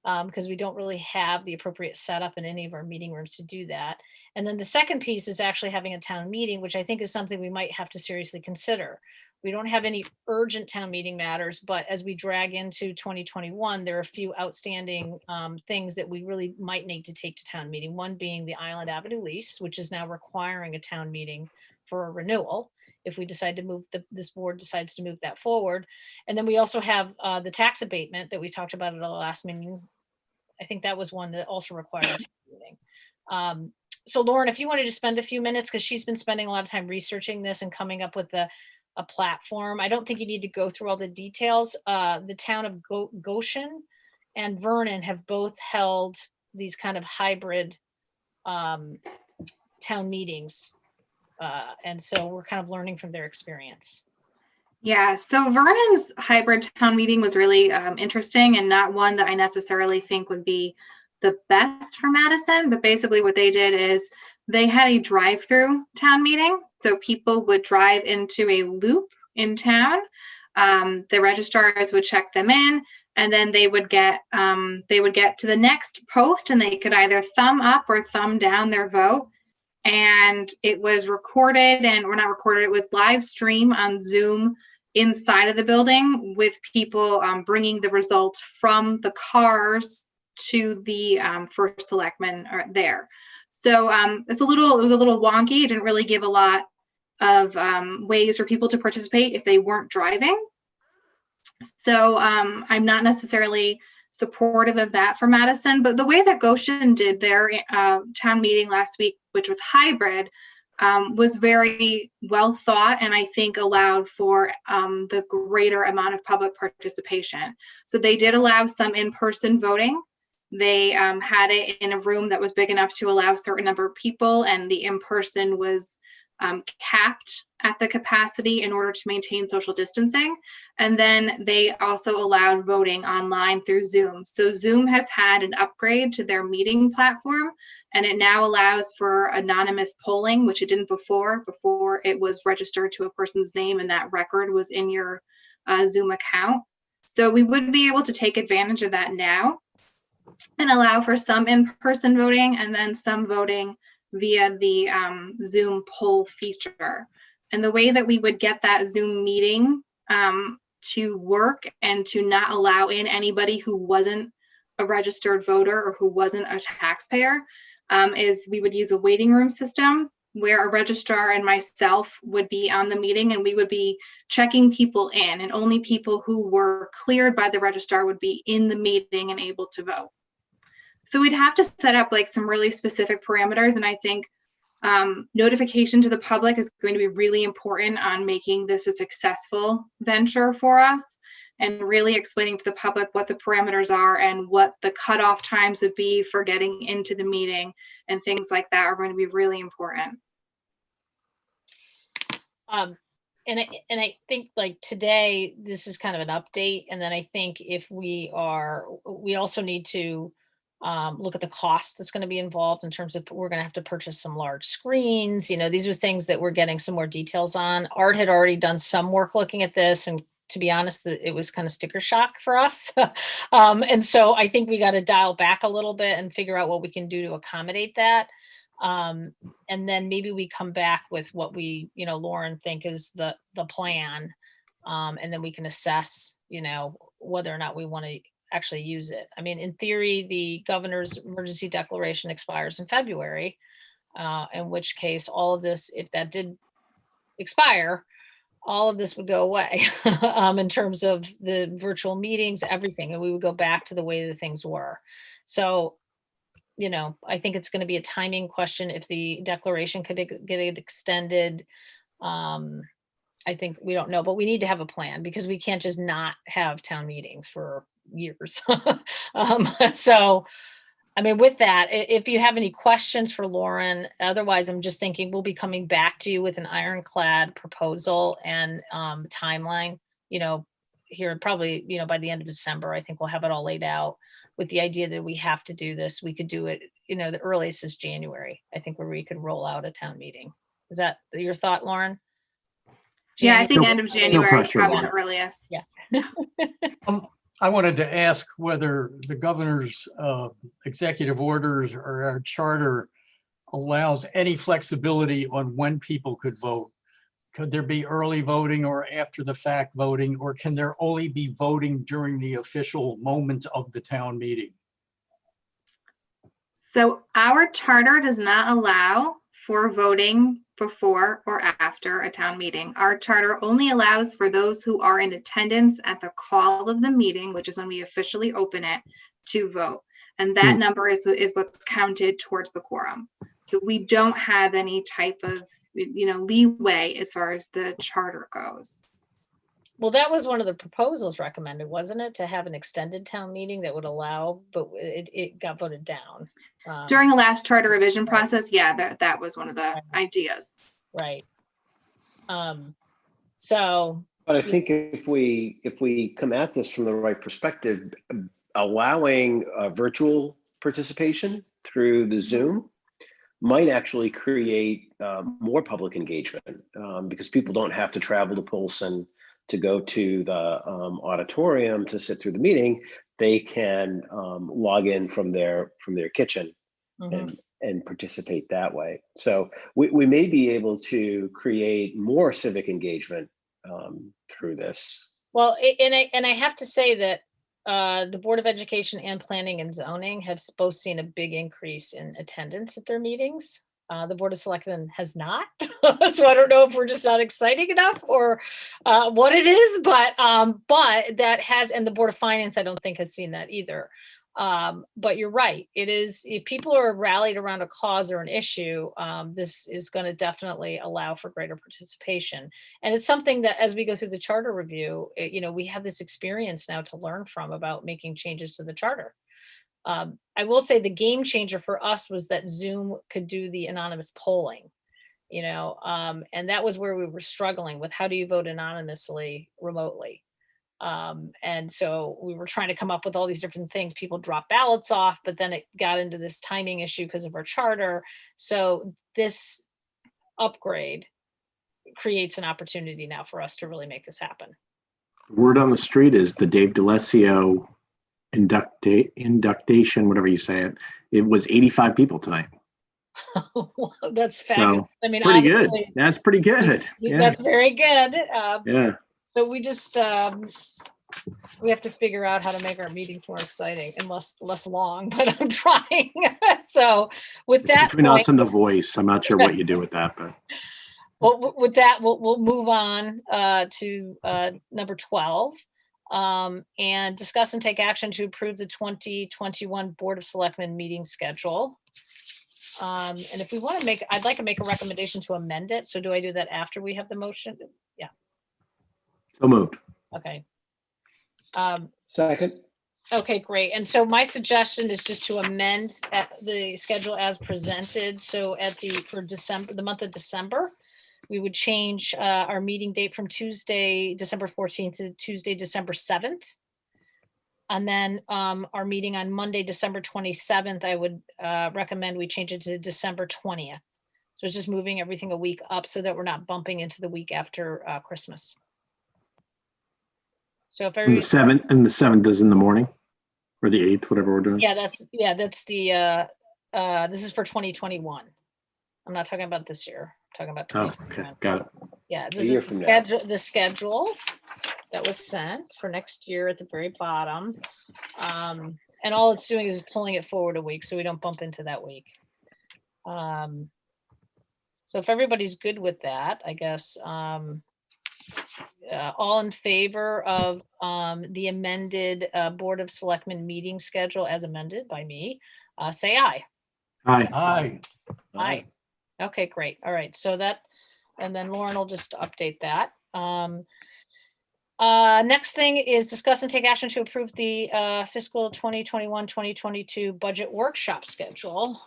because we don't really have the appropriate setup in any of our meeting rooms to do that. And then the second piece is actually having a town meeting, which I think is something we might have to seriously consider. We don't have any urgent town meeting matters, but as we drag into 2021, there are a few outstanding things that we really might need to take to town meeting. One being the Island Avenue lease, which is now requiring a town meeting for a renewal, if we decide to move, this board decides to move that forward. And then we also have the tax abatement that we talked about at the last meeting. I think that was one that also required a town meeting. So Lauren, if you wanted to spend a few minutes, because she's been spending a lot of time researching this and coming up with a platform. I don't think you need to go through all the details. The town of Goshen and Vernon have both held these kind of hybrid town meetings. And so we're kind of learning from their experience. Yeah, so Vernon's hybrid town meeting was really interesting, and not one that I necessarily think would be the best for Madison. But basically what they did is they had a drive-through town meeting. So people would drive into a loop in town. The registrars would check them in, and then they would get to the next post, and they could either thumb up or thumb down their vote. And it was recorded, or not recorded, it was live stream on Zoom inside of the building with people bringing the results from the cars to the first selectmen there. So it was a little wonky. It didn't really give a lot of ways for people to participate if they weren't driving. So I'm not necessarily supportive of that for Madison, but the way that Goshen did their town meeting last week, which was hybrid, was very well thought, and I think allowed for the greater amount of public participation. So they did allow some in-person voting. They had it in a room that was big enough to allow a certain number of people, and the in-person was capped at the capacity in order to maintain social distancing. And then they also allowed voting online through Zoom. So Zoom has had an upgrade to their meeting platform, and it now allows for anonymous polling, which it didn't before. Before, it was registered to a person's name and that record was in your Zoom account. So we would be able to take advantage of that now and allow for some in-person voting and then some voting via the Zoom poll feature. And the way that we would get that Zoom meeting to work and to not allow in anybody who wasn't a registered voter or who wasn't a taxpayer is we would use a waiting room system where a registrar and myself would be on the meeting, and we would be checking people in, and only people who were cleared by the registrar would be in the meeting and able to vote. So we'd have to set up like some really specific parameters. And I think notification to the public is going to be really important on making this a successful venture for us, and really explaining to the public what the parameters are and what the cutoff times would be for getting into the meeting and things like that are going to be really important. And I think like today, this is kind of an update. And then I think if we also need to look at the cost that's going to be involved in terms of we're going to have to purchase some large screens. You know, these are things that we're getting some more details on. Art had already done some work looking at this, and to be honest, it was kind of sticker shock for us. And so I think we got to dial back a little bit and figure out what we can do to accommodate that. And then maybe we come back with what we, Lauren, think is the plan. And then we can assess, whether or not we want to actually use it. I mean, in theory, the governor's emergency declaration expires in February, in which case all of this, if that did expire, all of this would go away in terms of the virtual meetings, everything, and we would go back to the way that things were. So, I think it's going to be a timing question. If the declaration could get it extended, I think we don't know, but we need to have a plan because we can't just not have town meetings for years. So, I mean, with that, if you have any questions for Lauren, otherwise I'm just thinking we'll be coming back to you with an ironclad proposal and timeline, here probably, by the end of December. I think we'll have it all laid out with the idea that we have to do this. We could do it, the earliest is January, I think, where we could roll out a town meeting. Is that your thought, Lauren? Yeah, I think end of January is probably the earliest. Yeah. I wanted to ask whether the governor's executive orders or our charter allows any flexibility on when people could vote. Could there be early voting or after the fact voting, or can there only be voting during the official moment of the town meeting? So our charter does not allow for voting before or after a town meeting. Our charter only allows for those who are in attendance at the call of the meeting, which is when we officially open it, to vote. And that number is what's counted towards the quorum. So we don't have any type of, leeway as far as the charter goes. Well, that was one of the proposals recommended, wasn't it? To have an extended town meeting that would allow, but it got voted down. During the last charter revision process, yeah, that was one of the ideas. Right. So. But I think if we come at this from the right perspective, allowing virtual participation through the Zoom might actually create more public engagement because people don't have to travel to Polson to go to the auditorium to sit through the meeting. They can log in from their kitchen and participate that way. So we may be able to create more civic engagement through this. Well, and I have to say that the Board of Education and Planning and Zoning have both seen a big increase in attendance at their meetings. The Board of Selectmen has not. So I don't know if we're just not exciting enough or what it is, but that has, and the Board of Finance, I don't think has seen that either. But you're right. It is, if people are rallied around a cause or an issue, this is going to definitely allow for greater participation. And it's something that as we go through the charter review, we have this experience now to learn from about making changes to the charter. I will say the game changer for us was that Zoom could do the anonymous polling, and that was where we were struggling with how do you vote anonymously remotely. And so we were trying to come up with all these different things. People drop ballots off, but then it got into this timing issue because of our charter. So this upgrade creates an opportunity now for us to really make this happen. Word on the street is the Dave D'Alessio induction, whatever you say it. It was 85 people tonight. Well, that's fabulous. So I mean, pretty good. That's pretty good. Yeah. That's very good. Yeah. So we just we have to figure out how to make our meetings more exciting and less long, but I'm trying. So with It's that between point, us and the voice. I'm not sure what you do with that, but well, with that, we'll move on to number 12. And discuss and take action to approve the 2021 Board of Selectmen meeting schedule. And if we want to I'd like to make a recommendation to amend it. So do I do that after we have the motion? Yeah. so moved. Okay. Second. Okay, great. And so my suggestion is just to amend the schedule as presented. So for December, the month of December, we would change our meeting date from Tuesday, December 14th to Tuesday, December 7th. And then our meeting on Monday, December 27th, I would recommend we change it to December 20th. So it's just moving everything a week up so that we're not bumping into the week after Christmas. So if And the 7th is in the morning, or the 8th, whatever we're doing. Yeah, that's the this is for 2021. I'm not talking about this year. I'm talking about 2021. Okay, got it. Yeah, this is the schedule that was sent for next year at the very bottom. And all it's doing is pulling it forward a week so we don't bump into that week. So if everybody's good with that, I guess all in favor of the amended Board of Selectmen meeting schedule as amended by me, say aye. Aye. Aye. Aye. Okay, great. All right. So that, and then Lauren will just update that. Next thing is discuss and take action to approve the fiscal 2021-2022 budget workshop schedule,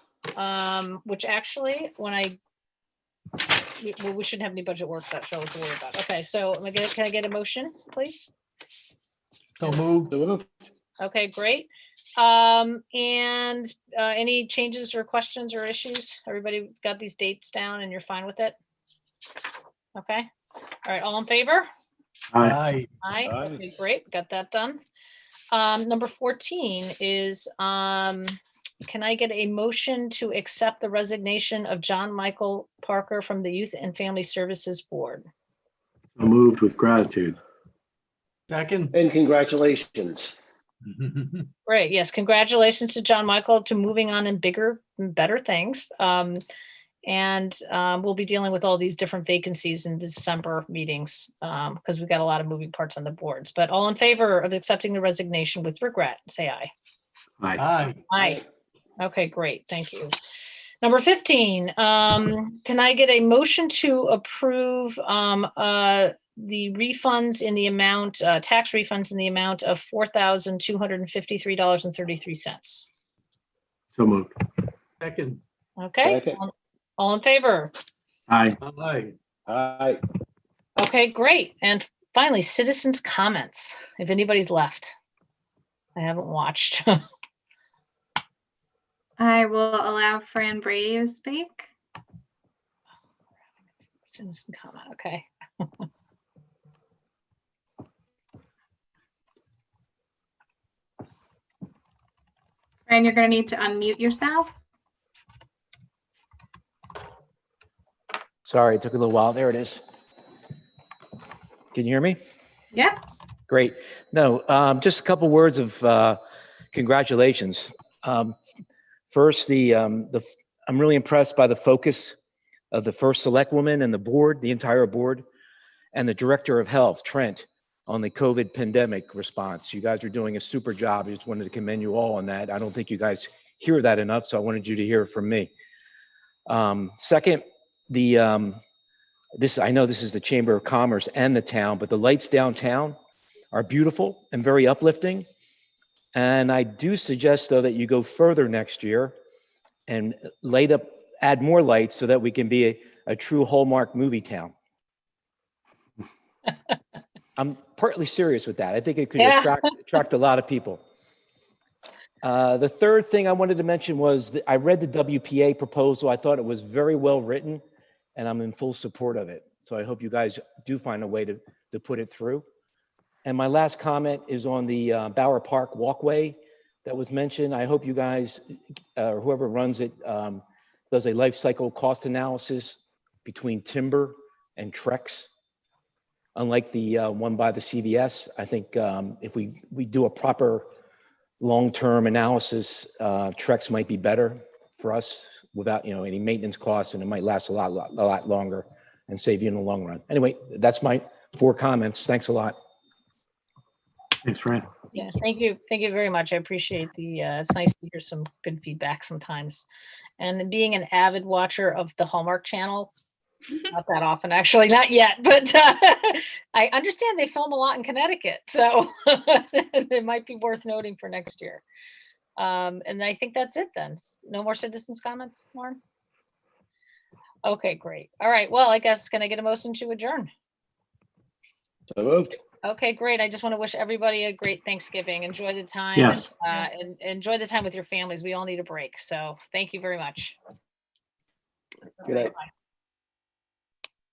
which actually, we shouldn't have any budget workshops to worry about. Okay, so can I get a motion, please? So moved. Okay, great. And any changes or questions or issues? Everybody got these dates down and you're fine with it? Okay. All right, all in favor? Aye. Aye. Okay, great. Got that done. Number 14 is, can I get a motion to accept the resignation of John Michael Parker from the Youth and Family Services Board? So moved with gratitude. Second. And congratulations. Great. Yes. Congratulations to John Michael to moving on in bigger and better things. And we'll be dealing with all these different vacancies in December meetings because we've got a lot of moving parts on the boards. But all in favor of accepting the resignation with regret, say aye. Aye. Aye. Aye. Okay, great. Thank you. Number 15, can I get a motion to approve the refunds in the amount, tax refunds in the amount of $4,253.33? So moved. Second. Okay. Second. All in favor? Aye. Aye. Aye. Okay, great. And finally, citizens' comments, if anybody's left. I haven't watched. I will allow Fran Brady to speak. Citizen comment, okay. Fran, you're going to need to unmute yourself. Sorry, it took a little while. There it is. Can you hear me? Yeah. Great. No, just a couple words of congratulations. First, I'm really impressed by the focus of the first select woman and the board, the entire board, and the director of health, Trent, on the COVID pandemic response. You guys are doing a super job. I just wanted to commend you all on that. I don't think you guys hear that enough, so I wanted you to hear it from me. Second, I know this is the Chamber of Commerce and the town, but the lights downtown are beautiful and very uplifting. And I do suggest, though, that you go further next year and add more lights so that we can be a true Hallmark movie town. I'm partly serious with that. I think it could attract a lot of people. The third thing I wanted to mention was that I read the WPA proposal. I thought it was very well written, and I'm in full support of it. So I hope you guys do find a way to put it through. And my last comment is on the Bower Park walkway that was mentioned. I hope you guys, whoever runs it, does a life cycle cost analysis between timber and Trex. Unlike the one by the CVS, I think if we do a proper long-term analysis, Trex might be better for us without any maintenance costs, and it might last a lot longer and save you in the long run. Anyway, that's my 4 comments. Thanks a lot. Thanks, Fran. Yeah, thank you very much. I appreciate it's nice to hear some good feedback sometimes. And being an avid watcher of the Hallmark Channel, not that often actually, not yet, but I understand they film a lot in Connecticut, so it might be worth noting for next year. And I think that's it then. No more citizens' comments, Lauren? Okay, great. All right, well, I guess, can I get a motion to adjourn? So moved. Okay, great. I just want to wish everybody a great Thanksgiving. Enjoy the time. Yes. And enjoy the time with your families. We all need a break. So thank you very much. Good night. Bye.